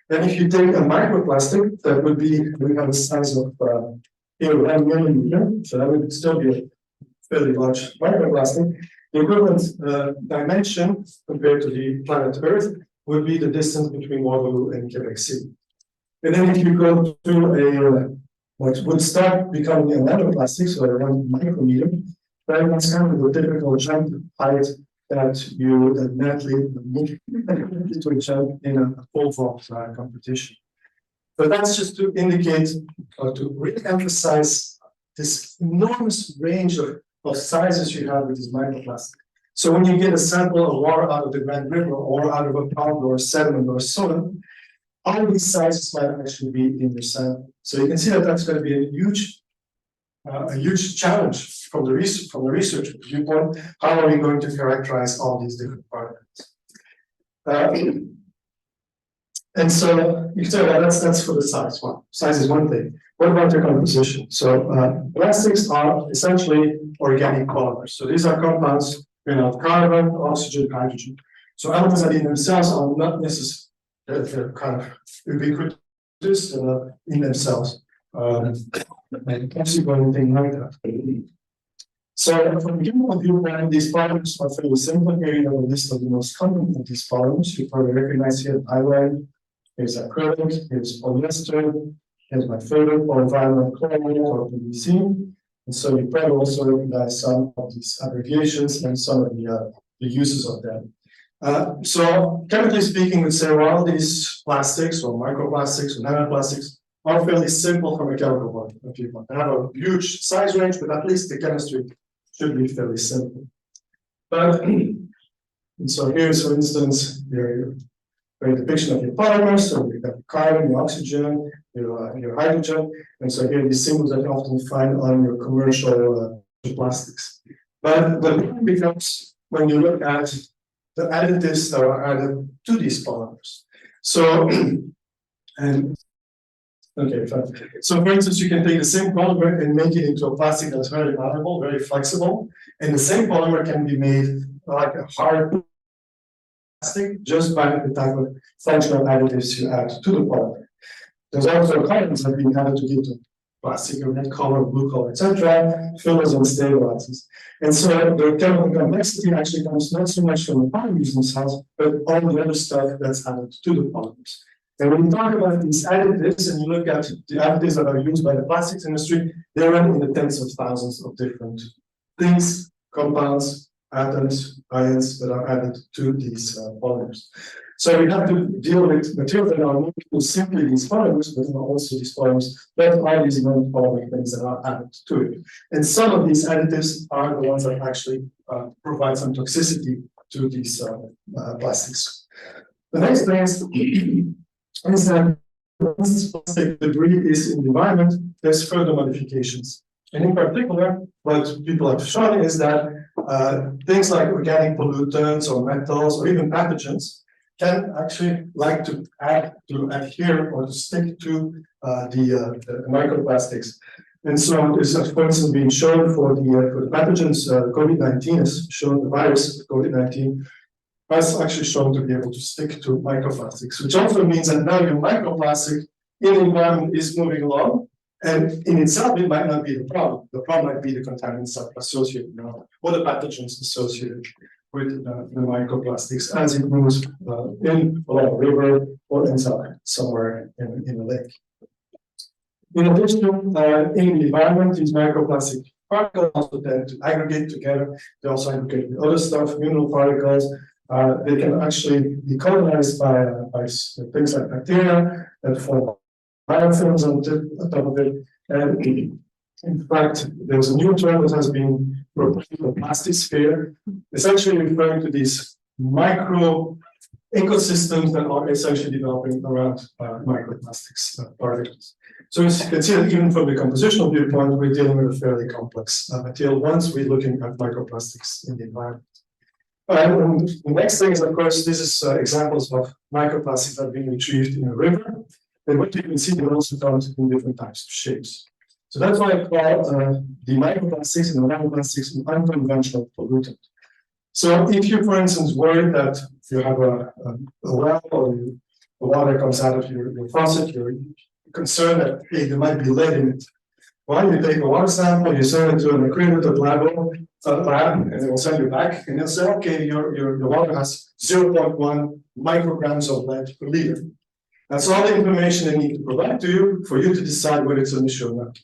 [SPEAKER 4] then if you take a microplastic, that would be, we have a size of 1 millimeter, so that would still be a fairly large microplastic. The equivalent dimension compared to the planet Earth would be the distance between Waterloo and Quebec City. And then if you go to what would start becoming a nanoplastic, so around micrometer, then that's kind of the typical jump height that naturally need to jump in a pole vault competition. But that's just to indicate or to re-emphasize this enormous range of sizes you have with this microplastic. So when you get a sample of water out of the Grand River or out of a pond or a sediment or soil, all these sizes might actually be in your sample. So you can see that that's going to be a huge challenge from the research viewpoint. How are we going to characterize all these different particles? And so you can say that's for the size. Well, size is one thing. What about their composition? So plastics are essentially organic polymers. So these are compounds made of carbon, oxygen, hydrogen. So elements that in themselves are not necessarily, they're kind of ubiquitous in themselves. And possible anything like that. So from the chemical viewpoint, these polymers are fairly simple. Here you have a list of the most common of these polymers. You probably recognize here iron. Here's acrylic, here's polyester, here's my favorite, polyvinyl chloride or PVC. And so you probably also recognize some of these abbreviations and some of the uses of them. So chemically speaking, we'd say, well, these plastics or microplastics or nanoplastics are fairly simple from a chemical point of view. They have a huge size range, but at least the chemistry should be fairly simple. But and so here's, for instance, your depiction of your polymers. So you've got carbon, your oxygen, your hydrogen, and so here are these symbols that you often find on your commercial plastics. But the problem becomes when you look at the additives that are added to these polymers. So, and okay, fine. So for instance, you can take the same polymer and make it into a plastic that's very malleable, very flexible, and the same polymer can be made like a hard plastic just by the type of functional additives you add to the polymer. There's also colors that have been added to give the plastic a red color, blue color, etc., fillers and stabilizers. And so the chemical complexity actually comes not so much from the polymers themselves, but all the other stuff that's added to the polymers. And when you talk about these additives and you look at the additives that are used by the plastics industry, they run in the tens of thousands of different things, compounds, atoms, ions that are added to these polymers. So we have to deal with materials that are not simply these polymers, but also these polymers, but all these non-polymer things that are added to it. And some of these additives are the ones that actually provide some toxicity to these plastics. The next thing is that once plastic debris is in the environment, there's further modifications. And in particular, what people have shown is that things like organic pollutants or metals or even pathogens can actually like to adhere or to stick to the microplastics. And so this is, for instance, being shown for the pathogens, COVID-19 is shown, the virus COVID-19 has actually shown to be able to stick to microplastics, which also means that now your microplastic in the environment is moving along, and in itself it might not be the problem. The problem might be the contaminants that are associated now, or the pathogens associated with the microplastics as it moves in along a river or ends up somewhere in a lake. In addition, in the environment, these microplastic particles also tend to aggregate together. They also aggregate with other stuff, mineral particles. They can actually be colonized by things like bacteria that form biofilms on top of it. And in fact, there's a new term that has been proposed, the plastisphere, essentially referring to these micro ecosystems that are essentially developing around microplastics particles. So as you can see that even from the compositional viewpoint, we're dealing with a fairly complex material once we're looking at microplastics in the environment. And the next thing is, of course, this is examples of microplastics that have been retrieved in a river. And what you can see, they're also found in different types of shapes. So that's why I call the microplastics and the nanoplastics an unconventional pollutant. So if you, for instance, worry that you have a well or the water comes out of your faucet, you're concerned that, hey, there might be lead in it. Well, you take a water sample, you send it to an accredited lab, and they will send you back, and they'll say, okay, your water has 0.1 micrograms of lead per liter. That's all the information they need to provide to you for you to decide whether it's an issue or not.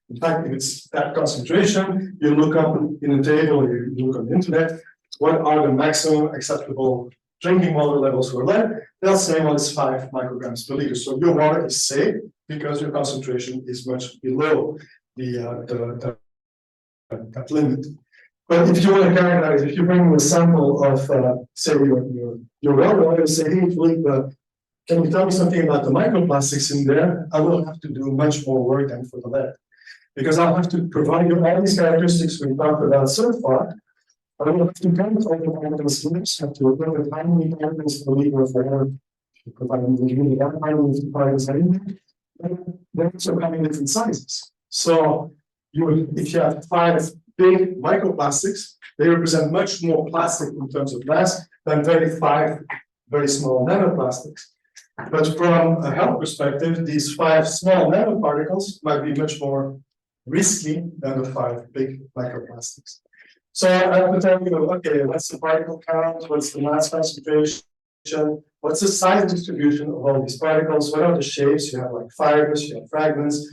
[SPEAKER 4] In fact, if it's that concentration, you look up in the table, you look on the internet, what are the maximum acceptable drinking water levels for lead? They'll say, well, it's 5 micrograms per liter. So your water is safe because your concentration is much below that limit. But if you want to characterize, if you bring a sample of, say, your well water, say, hey, Philippe, can you tell me something about the microplastics in there? I will have to do much more work than for the lead. Because I'll have to provide you all these characteristics we talked about so far. I will have to count all the particles in this, have to look at how many particles per liter of water, providing the how many particles are in there. They're also having different sizes. So if you have 5 big microplastics, they represent much more plastic in terms of mass than 5 very small nanoplastics. But from a health perspective, these 5 small nanoparticles might be much more risky than the 5 big microplastics. So I have to tell you, okay, what's the particle count? What's the mass concentration? What's the size distribution of all these particles? What are the shapes? You have like fibers, you have fragments,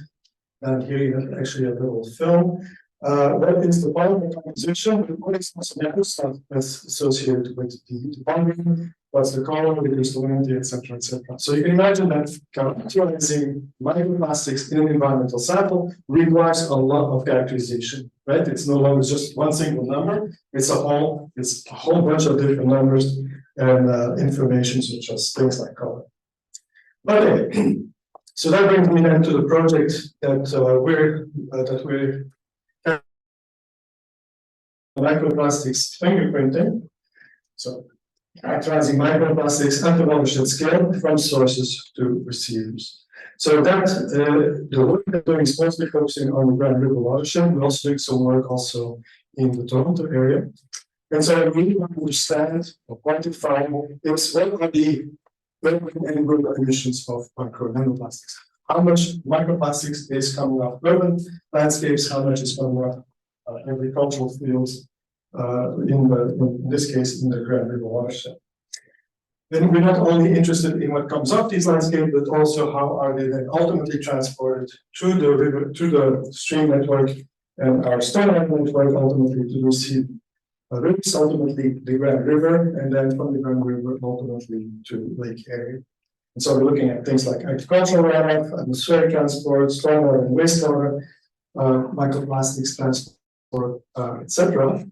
[SPEAKER 4] and here you have actually a little film. What is the particle composition? What is the metals that's associated with the bonding? What's the color, the crystallinity, etc., etc. So you can imagine that characterizing microplastics in an environmental sample requires a lot of characterization, right? It's no longer just one single number; it's a whole bunch of different numbers and information such as things like color. Okay, so that brings me then to the project that we're microplastics fingerprinting. So characterizing microplastics at the watershed scale from sources to receivers. So that the work that we're doing is mostly focusing on the Grand River watershed. We're also doing some work also in the Toronto area. And so I really want to understand or quantify is what are the urban emissions of micro and nanoplastics. How much microplastics is coming off urban landscapes, how much is coming off agricultural fields, in this case, in the Grand River watershed. Then we're not only interested in what comes off these landscapes, but also how are they then ultimately transported through the river, through the stream network and our stormwater network, ultimately to receive rivers, ultimately the Grand River, and then from the Grand River ultimately to Lake Erie. And so we're looking at things like agricultural runoff, atmospheric transport, stormwater and wastewater, microplastics transport, etc.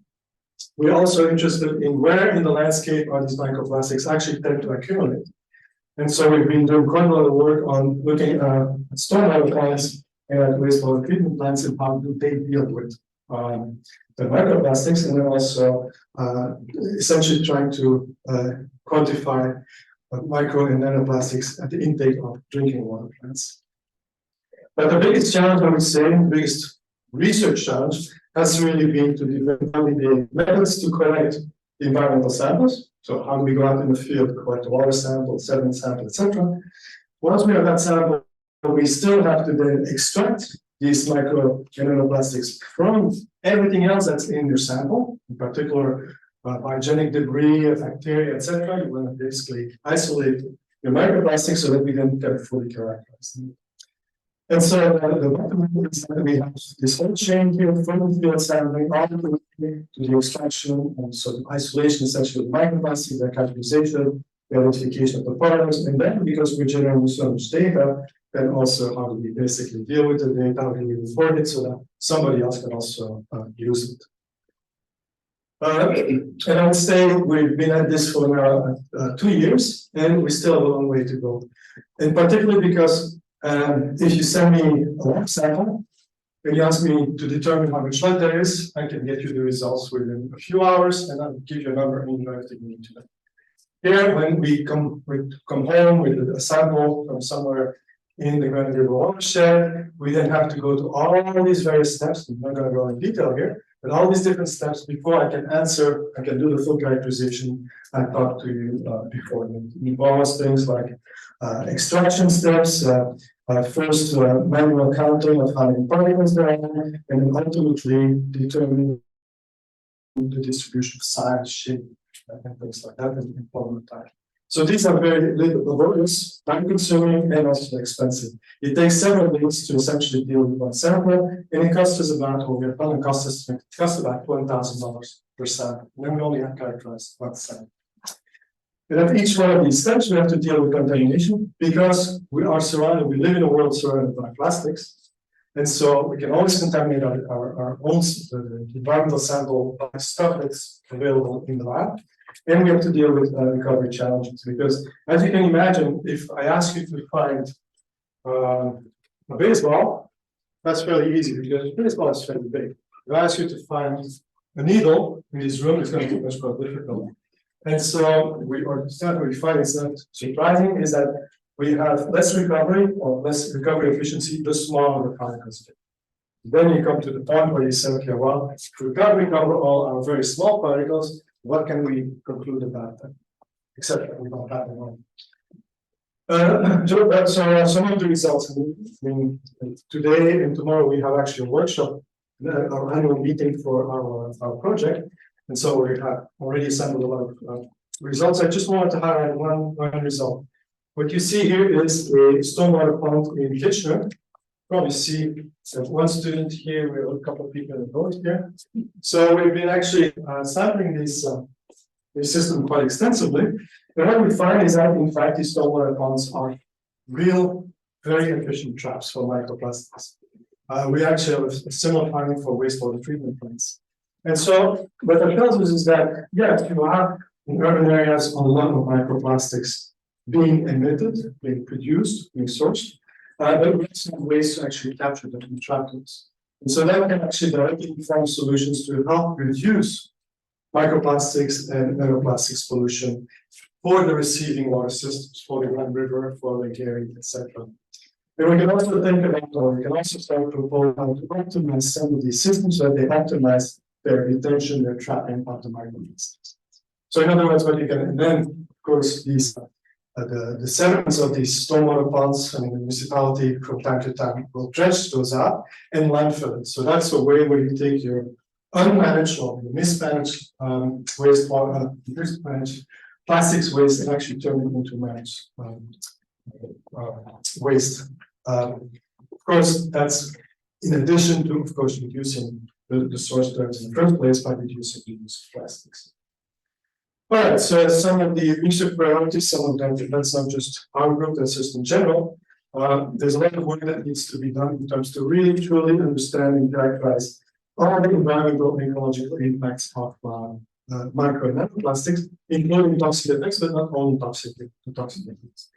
[SPEAKER 4] We're also interested in where in the landscape are these microplastics actually tend to accumulate. And so we've been doing quite a lot of work on looking at stormwater plants and wastewater treatment plants and how do they deal with the microplastics, and then also essentially trying to quantify micro and nanoplastics at the intake of drinking water plants. But the biggest challenge, I would say, the biggest research challenge has really been to develop the methods to collect the environmental samples. So how do we go out in the field, collect the water sample, sediment sample, etc. Once we have that sample, we still have to then extract these micro nanoplastics from everything else that's in your sample, in particular biogenic debris, bacteria, etc. You want to basically isolate your microplastics so that we then can fully characterize them. And so the bottom is that we have this whole chain here from the field sampling all the way to the extraction and so the isolation essentially of the microplastics, their categorization, the identification of the particles, and then because we're generating so much data, then also how do we basically deal with the data, how do we report it so that somebody else can also use it. And I would say we've been at this for now 2 years, and we still have a long way to go. And particularly because if you send me a lab sample, and you ask me to determine how much lead there is, I can get you the results within a few hours, and I'll give you a number and you know everything you need to know. Here, when we come home with a sample from somewhere in the Grand River watershed, we then have to go to all these various steps. I'm not going to go in detail here, but all these different steps before I can answer, I can do the full characterization I talked to you before. It involves things like extraction steps, first manual counting of how many particles there are, and then ultimately determining the distribution of size, shape, and things like that in polymer time. So these are very laborious, time-consuming, and also expensive. It takes several days to essentially deal with one sample, and it costs us about, or we're planning cost estimate, it costs about $1,000 per sample. And then we only have characterized one sample. And at each one of these steps, we have to deal with contamination because we are surrounded, we live in a world surrounded by plastics. And so we can always contaminate our own the environmental sample by stuff that's available in the lab. And we have to deal with recovery challenges because, as you can imagine, if I ask you to find a baseball, that's fairly easy because baseball is fairly big. If I ask you to find a needle in this room, it's going to be much more difficult. And so what we find is not surprising is that we have less recovery or less recovery efficiency the smaller the particles get. Then you come to the point where you say, okay, well, if we can't recover all our very small particles, what can we conclude about them? Except that we don't have them all. So some of the results, I mean, today and tomorrow we have actually a workshop, our annual meeting for our project. And so we have already assembled a lot of results. I just wanted to highlight one result. What you see here is a stormwater pond in Kitchener. Probably see one student here, we have a couple of people in the boat here. So we've been actually sampling this system quite extensively. And what we find is that, in fact, these stormwater ponds are real, very efficient traps for microplastics. We actually have a similar finding for wastewater treatment plants. And so what that tells us is that, yes, you have in urban areas a lot of microplastics being emitted, being produced, being sourced, but we have ways to actually capture them and trap them. And so that can actually directly inform solutions to help reduce microplastics and nanoplastics pollution for the receiving water systems, for the Grand River, for Lake Erie, etc. And we can also think about, or we can also start to propose how to optimize some of these systems so that they optimize their retention, their trapping of the microplastics. So in other words, what you can, and then of course these the sediments of these stormwater ponds and the municipality from time to time will dredge those out and landfill it. So that's a way where you take your unmanaged or mismanaged mismanaged plastics waste and actually turn it into managed waste. Of course, that's in addition to, of course, reducing the source drugs in the first place by reducing the use of plastics. All right, so some of the research priorities, some of them, that's not just our group, that's just in general. There's a lot of work that needs to be done in terms to really truly understand and characterize all the environmental and ecological impacts of micro and nanoplastics, including toxic effects, but not only toxic effects.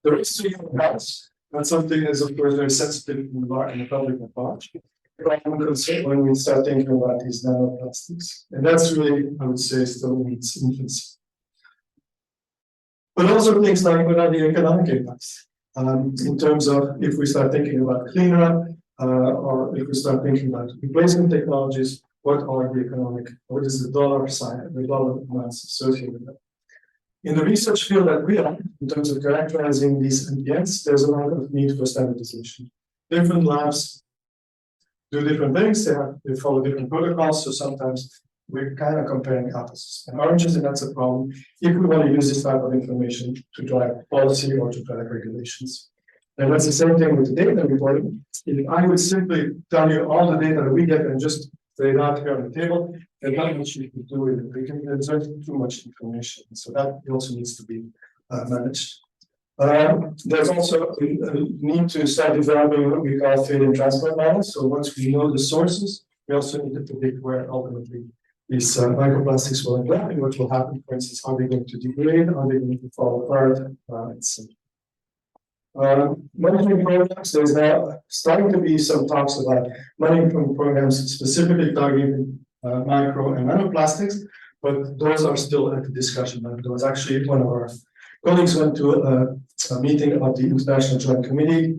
[SPEAKER 4] The risk to human health, that's something that is, of course, very sensitive in the public at large. When we start thinking about these nanoplastics, and that's really, I would say, still in its infancy. But also things like what are the economic impacts? In terms of if we start thinking about cleanup, or if we start thinking about replacement technologies, what are the economic, what is the dollar sign, the dollar amounts associated with that? In the research field that we are, in terms of characterizing these NPNs, there's a lot of need for standardization. Different labs do different things, they follow different protocols, so sometimes we're kind of comparing apples and oranges, and that's a problem if we want to use this type of information to drive policy or to drive regulations. And that's the same thing with the data reporting. If I would simply tell you all the data that we get and just lay it out here on the table, there's not much you can do with it. We can insert too much information, so that also needs to be managed. There's also a need to start developing what we call feed and transport models. So once we know the sources, we also need to predict where ultimately these microplastics will end up and what will happen. For instance, are they going to degrade? Are they going to fall apart? Monitoring programs, there's now starting to be some talks about monitoring programs specifically targeting micro and nanoplastics, but those are still at the discussion. There was actually one of our colleagues went to a meeting of the International Joint Committee,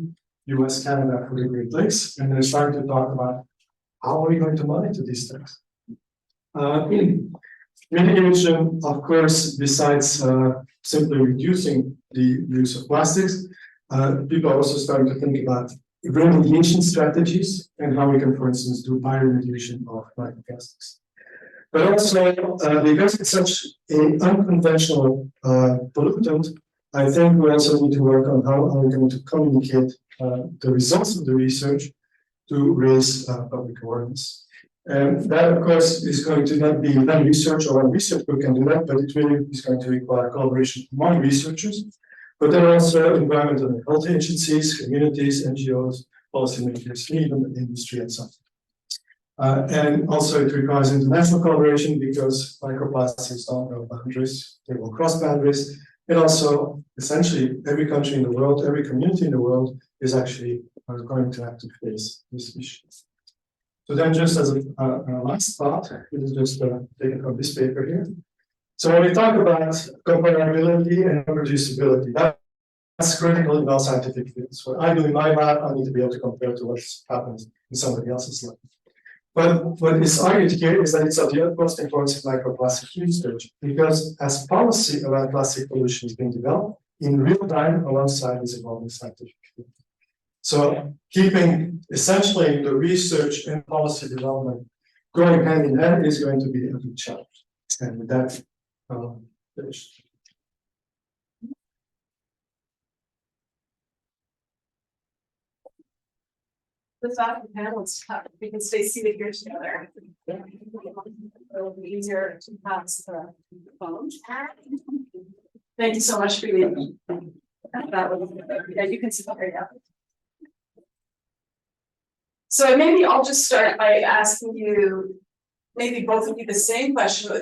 [SPEAKER 4] US, Canada for the Great Lakes, and they're starting to talk about how are we going to monitor these things. Mitigation, of course, besides simply reducing the use of plastics, people are also starting to think about remediation strategies and how we can, for instance, do bioremediation of microplastics. But also, because it's such an unconventional pollutant, I think we also need to work on how are we going to communicate the results of the research to raise public awareness. And that, of course, is going to not be one research or one research group can do that, but it really is going to require collaboration among researchers, but then also environmental and health agencies, communities, NGOs, policymakers, even the industry and so on. And also it requires international collaboration because microplastics don't know boundaries, they will cross boundaries. And also, essentially, every country in the world, every community in the world is actually going to have to face this issue. So then just as a last part, it is just taken from this paper here. So when we talk about comparability and reproducibility, that's critical in all scientific fields. What I do in my lab, I need to be able to compare to what's happened in somebody else's lab. But what is argued here is that it's of the utmost importance in microplastic research, because as policy around plastic pollution is being developed in real time alongside this evolving scientific field. So keeping essentially the research and policy development going hand in hand is going to be a big challenge. And with that, finish.
[SPEAKER 1] With that, the panelists, we can stay seated here together. It'll be easier to pass the phone. Thank you so much for leaving. That was, yeah, you can sit right now. So maybe I'll just start by asking you, maybe both of you the same question.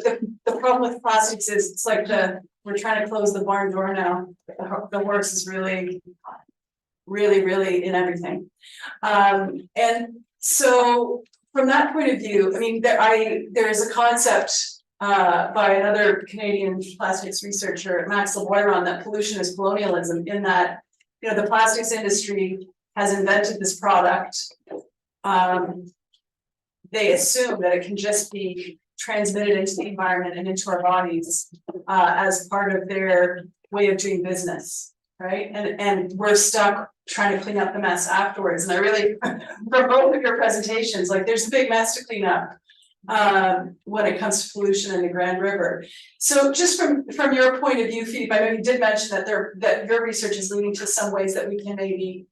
[SPEAKER 1] The problem with plastics is it's like we're trying to close the barn door now. The horse is really in everything. And so from that point of view, I mean, there is a concept by another Canadian plastics researcher, Max Leboiron, that pollution is colonialism, in that, you know, the plastics industry has invented this product. They assume that it can just be transmitted into the environment and into our bodies as part of their way of doing business, right? And we're stuck trying to clean up the mess afterwards. And I really, for both of your presentations, like there's a big mess to clean up when it comes to pollution in the Grand River. So just from your point of view, Philippe, I know you did mention that that your research is leading to some ways that we can maybe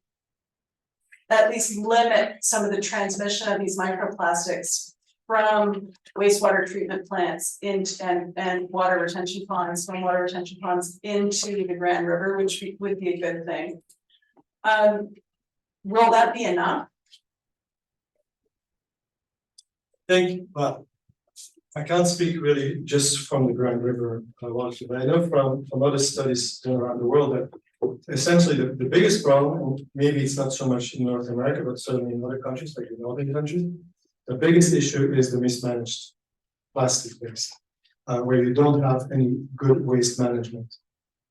[SPEAKER 1] at least limit some of the transmission of these microplastics from wastewater treatment plants into and water retention ponds, stormwater retention ponds into the Grand River, which would be a good thing. Will that be enough?
[SPEAKER 4] Well, I can't speak really just from the Grand River watershed, but I know from other studies done around the world that essentially the biggest problem, and maybe it's not so much in North America, but certainly in other countries, like in northern countries, the biggest issue is the mismanaged plastic waste, where you don't have any good waste management.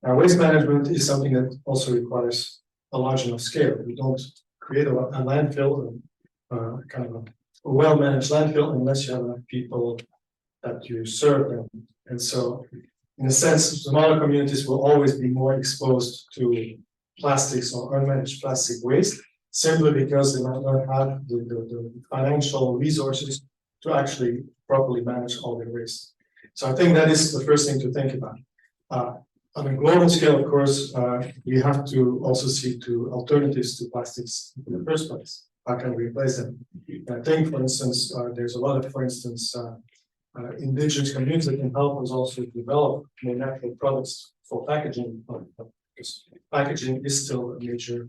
[SPEAKER 4] Now, waste management is something that also requires a large enough scale. We don't create a landfill, kind of a well-managed landfill unless you have enough people that you serve them. And so, in a sense, smaller communities will always be more exposed to plastics or unmanaged plastic waste, simply because they might not have the financial resources to actually properly manage all their waste. So I think that is the first thing to think about. On a global scale, of course, we have to also seek to alternatives to plastics in the first place. How can we replace them? And I think, for instance, there's a lot of, for instance, indigenous communities that can help us also develop more natural products for packaging. Because packaging is still a major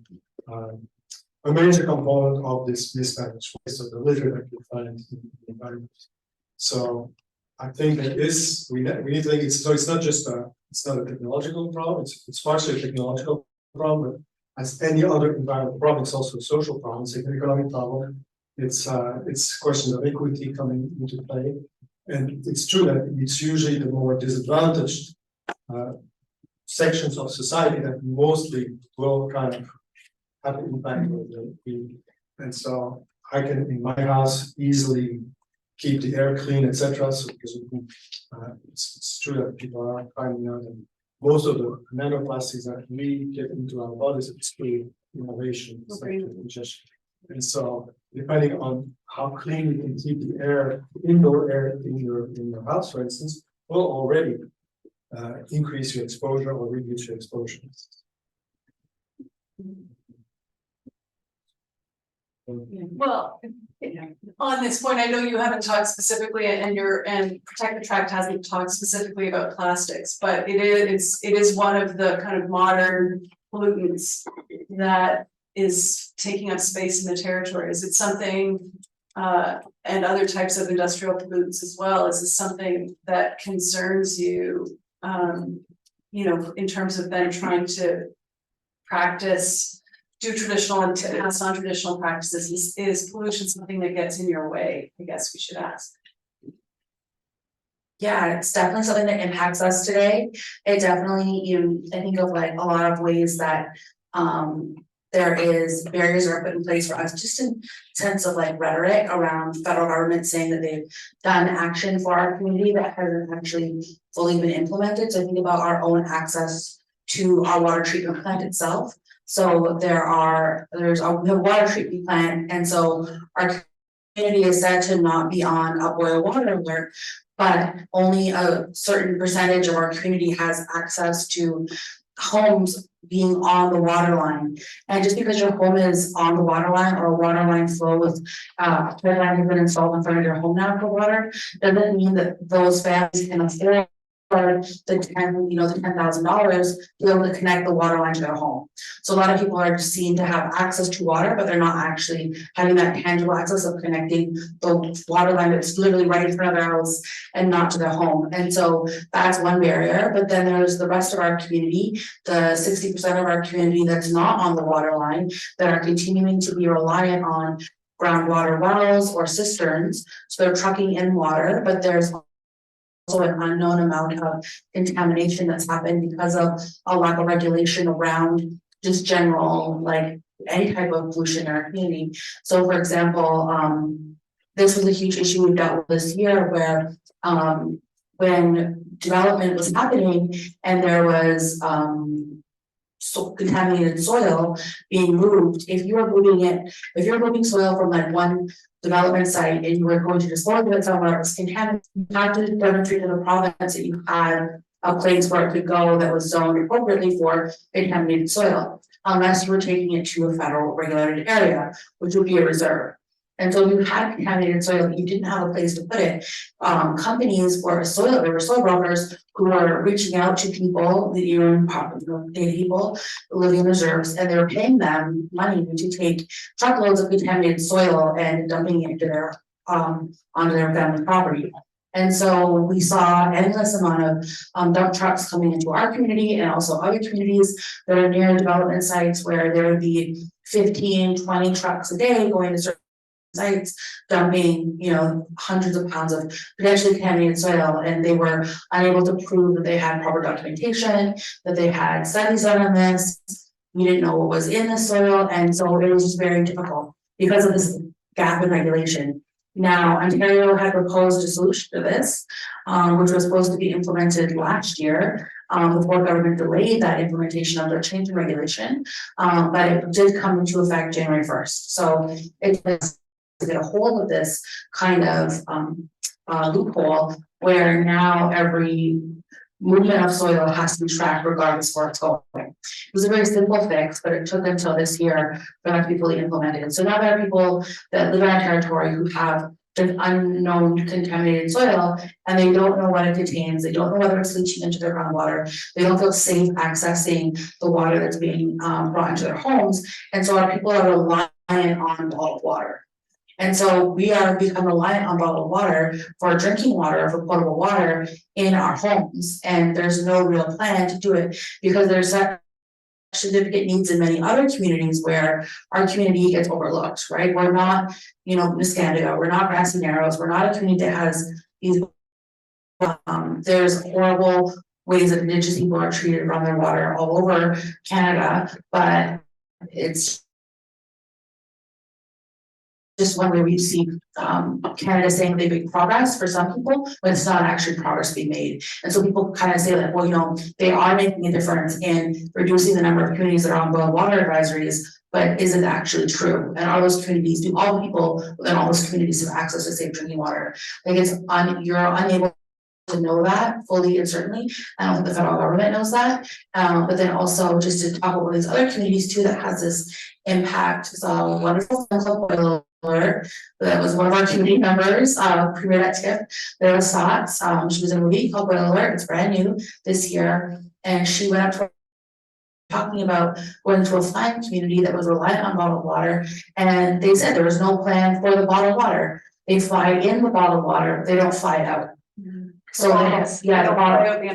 [SPEAKER 4] component of this mismanaged waste of the litter that you find in the environment. So I think that we need to think it's not just it's not a technological problem, it's partially a technological problem, but as any other environmental problem, it's also a social problem, it's an economic problem, it's questions of equity coming into play. And it's true that it's usually the more disadvantaged sections of society that mostly will kind of have an impact on the. And so I can, in my house, easily keep the air clean, etc. So because it's true that people are finding out that most of the nanoplastics that we get into our bodies, it's through inhalation, ingestion. And so, depending on how clean you can keep the air, indoor air in your house, for instance, will already increase your exposure or reduce your exposure.
[SPEAKER 1] Well, on this point, I know you haven't talked specifically, and Protect the Tract hasn't talked specifically about plastics, but it is one of the kind of modern pollutants that is taking up space in the territory. Is it something, and other types of industrial pollutants as well? Is this something that concerns you? In terms of then trying to do traditional and pass on traditional practices, is pollution something that gets in your way? I guess we should ask.
[SPEAKER 2] Yeah, it's definitely something that impacts us today. It definitely, I think of like a lot of ways that there is barriers are put in place for us, just in sense of like rhetoric around federal government saying that they've done action for our community that hasn't actually fully been implemented. So think about our own access to our water treatment plant itself. So we have a water treatment plant, and so our community is said to not be on a boil water alert, but only a certain percentage of our community has access to homes being on the water line. And just because your home is on the water line, or a water line flow with a pipeline has been installed in front of your home now for water, doesn't mean that those families can afford the $10,000 to be able to connect the water line to their home. So a lot of people are seen to have access to water, but they're not actually having that tangible access of connecting the water line that's literally right in front of their house and not to their home. And so that's one barrier. But then there's the rest of our community, the 60% of our community that's not on the water line, that are continuing to be reliant on groundwater wells or cisterns. So they're trucking in water, but there's also an unknown amount of contamination that's happened because of a lack of regulation around just general, like any type of pollution in our community. So for example, this was a huge issue we dealt with this year, where when development was happening and there was contaminated soil being moved, if you're moving soil from like one development site and you were going to dispose of it somewhere, it was contaminated, you had to demonstrate to the province that you had a place where it could go that was zoned appropriately for contaminated soil, unless you were taking it to a federal regulated area, which would be a reserve. And so you had contaminated soil, but you didn't have a place to put it. Companies there were soil brokers who were reaching out to people, people living in reserves, and they were paying them money to take truckloads of contaminated soil and dumping it into onto their family property. And so we saw an endless amount of dump trucks coming into our community and also other communities that are near development sites, where there would be 15, 20 trucks a day going to certain sites, dumping, hundreds of pounds of potentially contaminated soil, and they were unable to prove that they had proper documentation, that they had studies done on this. We didn't know what was in the soil, and so it was just very difficult because of this gap in regulation. Now, Ontario had proposed a solution to this, which was supposed to be implemented last year. The Ford government delayed that implementation of their change in regulation, but it did come into effect January 1st. So it does get a hold of this kind of loophole where now every movement of soil has to be tracked regardless where it's going. It was a very simple fix, but it took until this year for that to be fully implemented. So now there are people that live on our territory who have just unknown contaminated soil and they don't know what it contains. They don't know whether it's leaching into their groundwater. They don't feel safe accessing the water that's being brought into their homes. And so our people are reliant on bottled water. And so we are become reliant on bottled water for drinking water, for potable water in our homes. And there's no real plan to do it because there's such significant needs in many other communities where our community gets overlooked, right? We're not, Muscandiga, we're not Grassy Narrows, we're not a community that has these, there's horrible ways that Indigenous people are treated around their water all over Canada, but it's just one way we see Canada saying they make progress for some people, but it's not actually progress being made. And so people kind of say that, well, they are making a difference in reducing the number of communities that are on boil water advisories, but is it actually true? And are those communities, do all the people within all those communities have access to safe drinking water? Like you're unable to know that fully and certainly. I don't think the federal government knows that. But then also just to talk about these other communities too that has this impact. So wonderful boil alert. That was one of our community members, premiered at TIFF. There was Sots. She was in a movie called Boil Alert. It's brand new this year. And she went up to talking about going to a flying community that was reliant on bottled water. And they said there was no plan for the bottled water. They fly in the bottled water, they don't fly it out. So they don't fly out the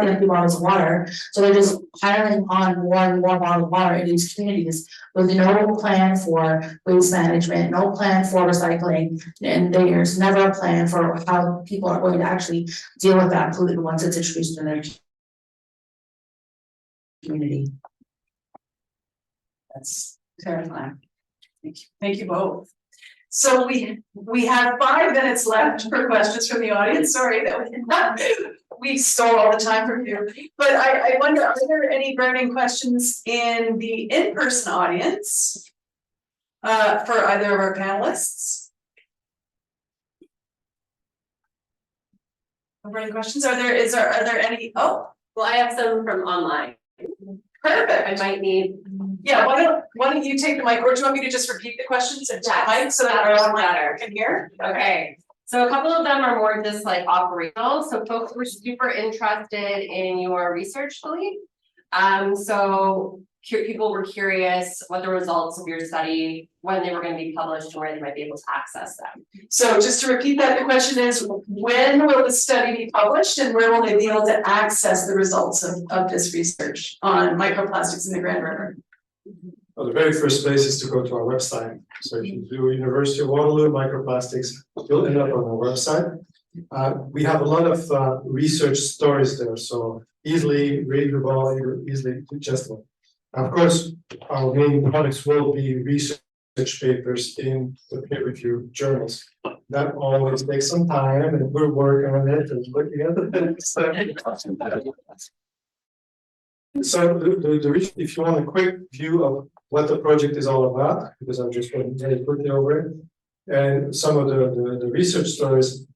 [SPEAKER 2] empty bottles of water. So they're just piling on more and more bottled water in these communities with no plan for waste management, no plan for recycling, and there's never a plan for how people are going to actually deal with that pollutant once it's introduced in their community.
[SPEAKER 1] That's terrifying. Thank you both. So we have 5 minutes left for questions from the audience. Sorry that we stole all the time from you. But I wonder, are there any burning questions in the in-person audience for either of our panelists? Burning questions? Are there any? Oh,
[SPEAKER 3] Well, I have some from online.
[SPEAKER 1] perfect.
[SPEAKER 3] I might need.
[SPEAKER 1] Yeah, why don't you take the mic, or do you want me to just repeat the questions and tap mic so that our online can hear?
[SPEAKER 3] Okay, so a couple of them are more just like operational, so folks were super interested in your research, Philippe. So people were curious what the results of your study, when they were going to be published and where they might be able to access them.
[SPEAKER 1] So just to repeat that, the question is, when will the study be published and where will they be able to access the results of this research on microplastics in the Grand River?
[SPEAKER 4] Well, the very first place is to go to our website. So if you do University of Waterloo Microplastics, you'll end up on our website. We have a lot of research stories there, so easily readable, easily digestible. Of course, our main products will be research papers in the peer-reviewed journals. That always takes some time, and we're working on it and looking at the So if you want a quick view of what the project is all about, because I'm just going very quickly over it, and some of the research stories,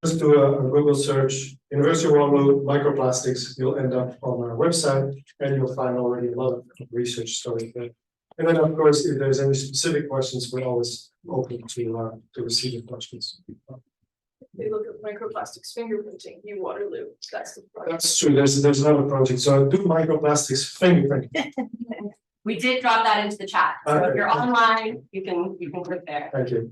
[SPEAKER 4] just do a Google search, University of Waterloo Microplastics, you'll end up on our website, and you'll find already a lot of research stories there. And then, of course, if there's any specific questions, we're always open to receiving questions.
[SPEAKER 1] They look at microplastics fingerprinting in Waterloo. That's the project.
[SPEAKER 4] That's true. There's another project. So do microplastics fingerprinting.
[SPEAKER 3] We did drop that into the chat, so if you're online, you can click there.
[SPEAKER 4] Thank you.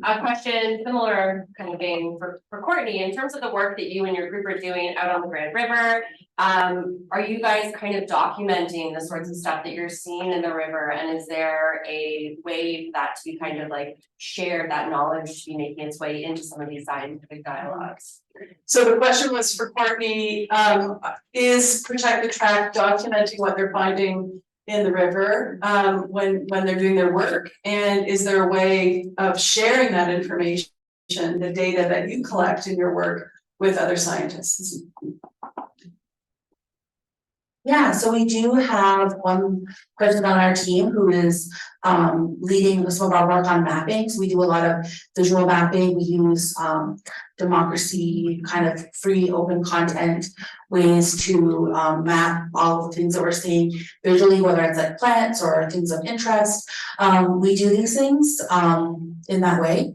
[SPEAKER 3] A question similar kind of vein for Courtney, in terms of the work that you and your group are doing out on the Grand River, are you guys kind of documenting the sorts of stuff that you're seeing in the river, and is there a way that to kind of like share that knowledge to be making its way into some of these scientific dialogues?
[SPEAKER 1] So the question was for Courtney, is Protect the Tract documenting what they're finding in the river, when they're doing their work? And is there a way of sharing that information, the data that you collect in your work, with other scientists?
[SPEAKER 2] Yeah, so we do have one person on our team who is leading some of our work on mapping. So we do a lot of visual mapping. We use democracy, kind of free open content ways to map all of the things that we're seeing visually, whether it's like plants or things of interest. We do these things in that way.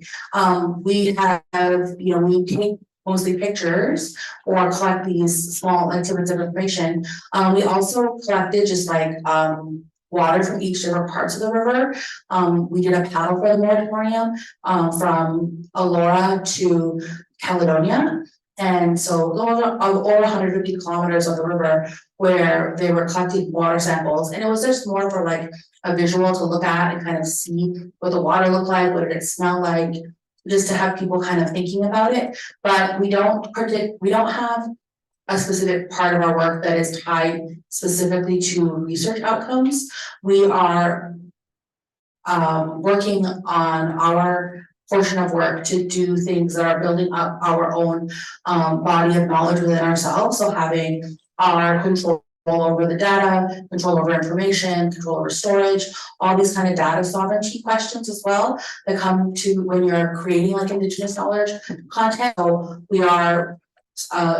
[SPEAKER 2] We have, we take mostly pictures or collect these small like tidbits of information. We also collected just like water from each different parts of the river. We did a paddle for the moratorium from Elora to Caledonia. And so over 150 kilometers of the river where they were collecting water samples. And it was just more for like a visual to look at and kind of see what the water looked like, what did it smell like, just to have people kind of thinking about it. But we don't have a specific part of our work that is tied specifically to research outcomes. We are working on our portion of work to do things that are building up our own body of knowledge within ourselves. So having our control over the data, control over information, control over storage, all these kind of data sovereignty questions as well that come to when you're creating like Indigenous knowledge content. So we are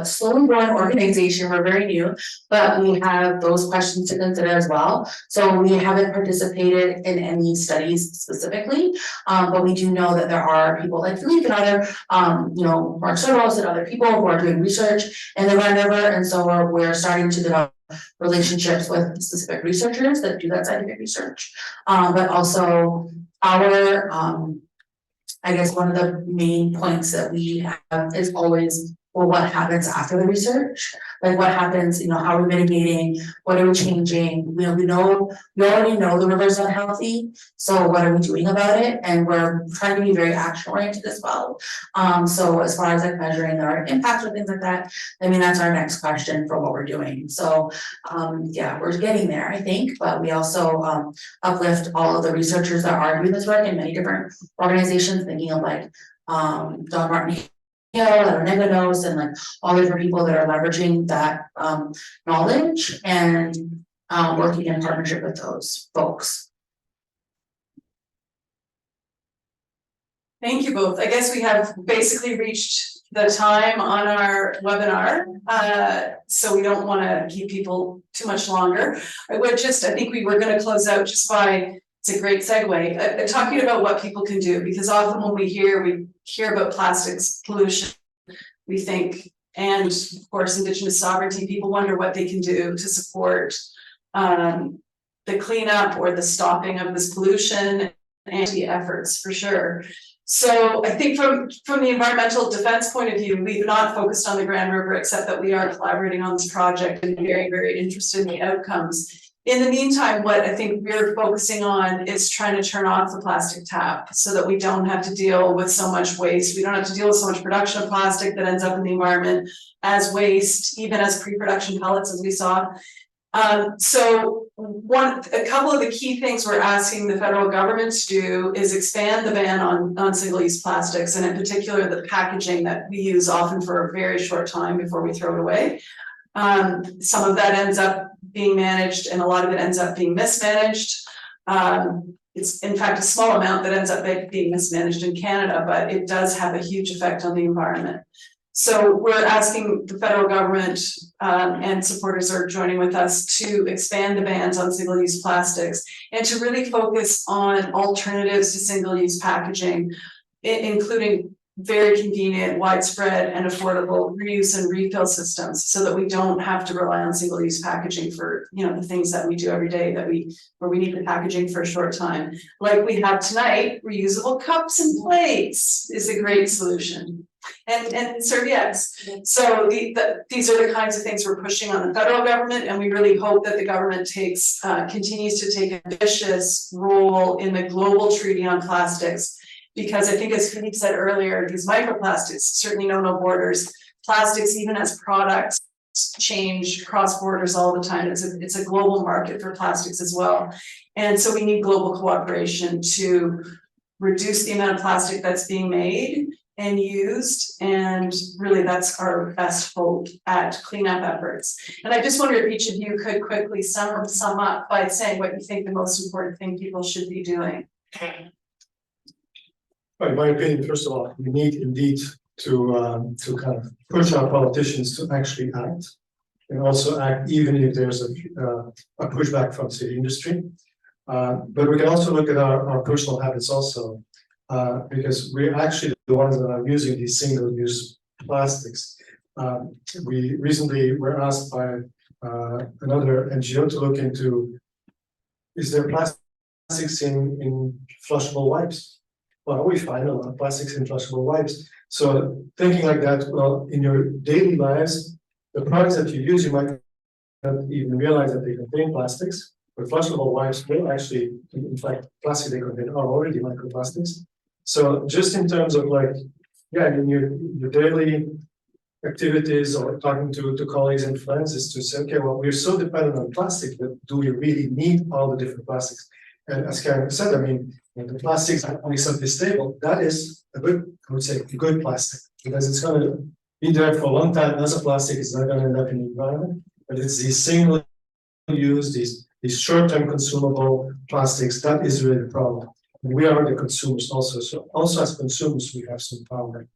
[SPEAKER 2] slowly growing organization. We're very new, but we have those questions to consider as well. So we haven't participated in any studies specifically, but we do know that there are people like Philippe and other, Mark Soros and other people who are doing research in the Grand River, and so we're starting to develop relationships with specific researchers that do that scientific research, but also our, I guess one of the main points that we have is always, well, what happens after the research? Like what happens, how are we mitigating? What are we changing? We already know the river's unhealthy. So what are we doing about it? And we're trying to be very action oriented as well. So as far as like measuring our impacts or things like that, I mean, that's our next question for what we're doing. So yeah, we're getting there, I think, but we also uplift all of the researchers that are doing this work in many different organizations, thinking of like Don Martin and Neganos and like all the different people that are leveraging that knowledge and working in partnership with those folks.
[SPEAKER 1] Thank you both. I guess we have basically reached the time on our webinar, so we don't want to keep people too much longer. I think we were going to close out just by, it's a great segue, talking about what people can do, because often when we hear about plastics pollution, we think, and of course Indigenous sovereignty, people wonder what they can do to support the cleanup or the stopping of this pollution and the efforts for sure. So I think from the environmental defense point of view, we've not focused on the Grand River, except that we are collaborating on this project and very, very interested in the outcomes. In the meantime, what I think we're focusing on is trying to turn off the plastic tap so that we don't have to deal with so much waste. We don't have to deal with so much production of plastic that ends up in the environment as waste, even as pre-production pellets, as we saw. So a couple of the key things we're asking the federal government to do is expand the ban on single-use plastics, and in particular the packaging that we use often for a very short time before we throw it away. Some of that ends up being managed and a lot of it ends up being mismanaged. It's in fact a small amount that ends up being mismanaged in Canada, but it does have a huge effect on the environment. So we're asking the federal government, and supporters are joining with us, to expand the bans on single-use plastics and to really focus on alternatives to single-use packaging, including very convenient, widespread and affordable reuse and refill systems, so that we don't have to rely on single-use packaging for the things that we do every day where we need the packaging for a short time. Like we have tonight, reusable cups and plates is a great solution. And serviettes. So these are the kinds of things we're pushing on the federal government, and we really hope that the government continues to take an ambitious role in the global treaty on plastics, because I think, as Philippe said earlier, these microplastics certainly know no borders. plastics, even as products change cross borders all the time. It's a global market for plastics as well. And so we need global cooperation to reduce the amount of plastic that's being made and used. And really that's our best hope at cleanup efforts. And I just wonder if each of you could quickly sum up by saying what you think the most important thing people should be doing.
[SPEAKER 4] In my opinion, first of all, we need indeed to kind of push our politicians to actually act, and also act even if there's a pushback from the industry. But we can also look at our personal habits also, because we're actually the ones that are using these single-use plastics. We recently were asked by another NGO to look into, is there plastics in flushable wipes? Well, we find a lot of plastics in flushable wipes. So thinking like that, well, in your daily lives, the products that you use, you might not even realize that they contain plastics. But flushable wipes will actually, in fact, plastic they contain are already microplastics. So just in terms of like, yeah, in your daily activities or talking to colleagues and friends, is to say, okay, well, we're so dependent on plastic, but do we really need all the different plastics? And as Karen said, I mean, the plastics that makes up this table, that is a good, I would say, a good plastic, because it's going to be there for a long time as a plastic. It's not going to end up in the environment, but it's these single use, these short-term consumable plastics, that is really the problem. And we are the consumers also. So also as consumers, we have some power.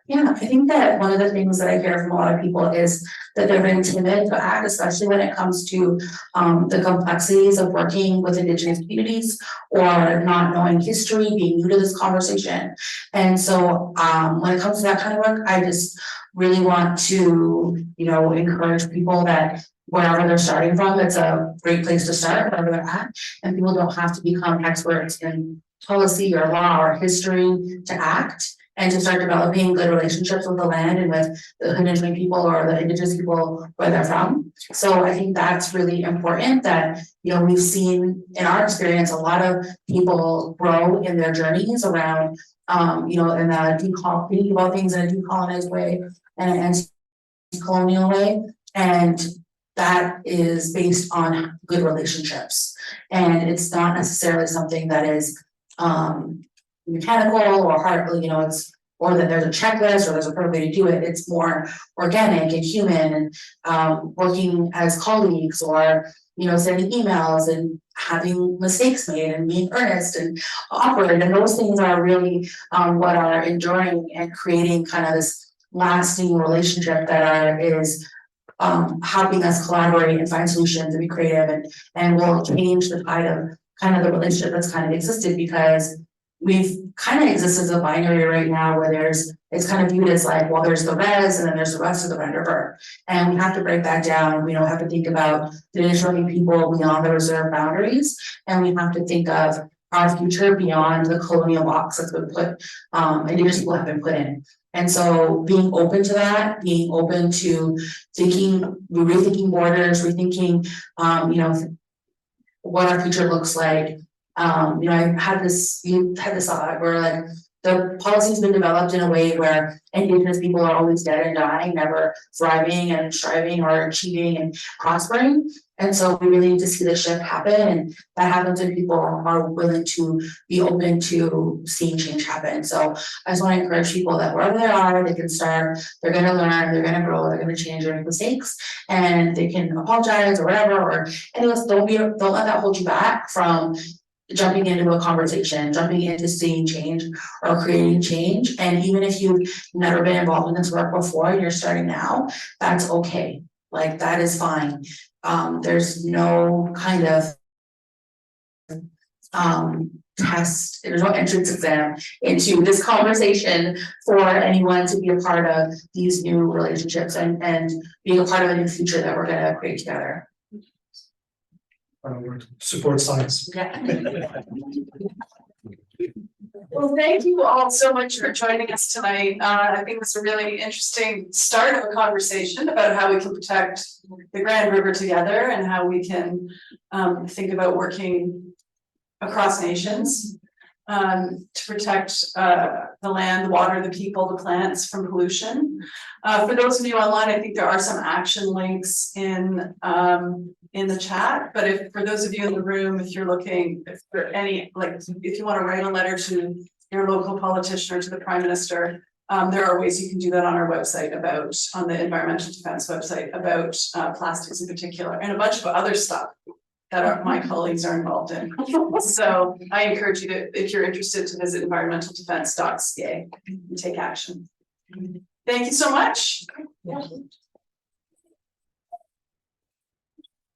[SPEAKER 2] Yeah, I think that one of the things that I hear from a lot of people is that they're very timid to act, especially when it comes to the complexities of working with Indigenous communities or not knowing history, being new to this conversation. And so when it comes to that kind of work, I just really want to, encourage people that wherever they're starting from, it's a great place to start, wherever they're at. And people don't have to become experts in policy or law or history to act, and to start developing good relationships with the land and with the Haudenosaunee people or the Indigenous people where they're from. So I think that's really important that, we've seen in our experience, a lot of people grow in their journeys around, in the thinking about things in a decolonized way and an anti-colonial way. And that is based on good relationships. And it's not necessarily something that is, mechanical or hard, or that there's a checklist or there's a perfect way to do it. It's more organic and human, and working as colleagues, or sending emails and having mistakes made and being earnest and awkward. And those things are really what are enduring and creating kind of this lasting relationship that is helping us collaborate and find solutions and be creative, and will change the tide of kind of the relationship that's kind of existed, because we've kind of exist as a binary right now where it's kind of viewed as like, well, there's the res and then there's the rest of the renderer. And we have to break that down. We don't have to think about the Haudenosaunee people beyond the reserve boundaries. And we have to think of our future beyond the colonial box that's been put, Indigenous people have been put in. And so being open to that, being open to rethinking borders, rethinking, what our future looks like. I had this thought where like the policy's been developed in a way where Indigenous people are always dead and dying, never thriving and striving or achieving and prospering. And so we really need to see the shift happen, and that happens when people are willing to be open to seeing change happen. So I just want to encourage people that wherever they are, they can start, they're going to learn, they're going to grow, they're going to change, or make mistakes, and they can apologize or whatever, or anyways, don't let that hold you back from jumping into a conversation, jumping into seeing change or creating change. And even if you've never been involved in this work before and you're starting now, that's okay. Like, that is fine. There's no kind of test, there's no entrance exam into this conversation for anyone to be a part of these new relationships and being a part of a new future that we're going to create together.
[SPEAKER 4] Support science.
[SPEAKER 2] Yeah.
[SPEAKER 1] Well, thank you all so much for joining us tonight. I think it's a really interesting start of a conversation about how we can protect the Grand River together, and how we can think about working across nations. to protect the land, the water, the people, the plants from pollution. For those of you online, I think there are some action links in the chat, but if, for those of you in the room, if you're looking, if there are any, like, if you want to write a letter to your local politician or to the Prime Minister, there are ways you can do that on our website on the Environmental Defense website about plastics in particular, and a bunch of other stuff that my colleagues are involved in. So I encourage you to, if you're interested, to visit environmentaldefense.ca and take action. Thank you so much.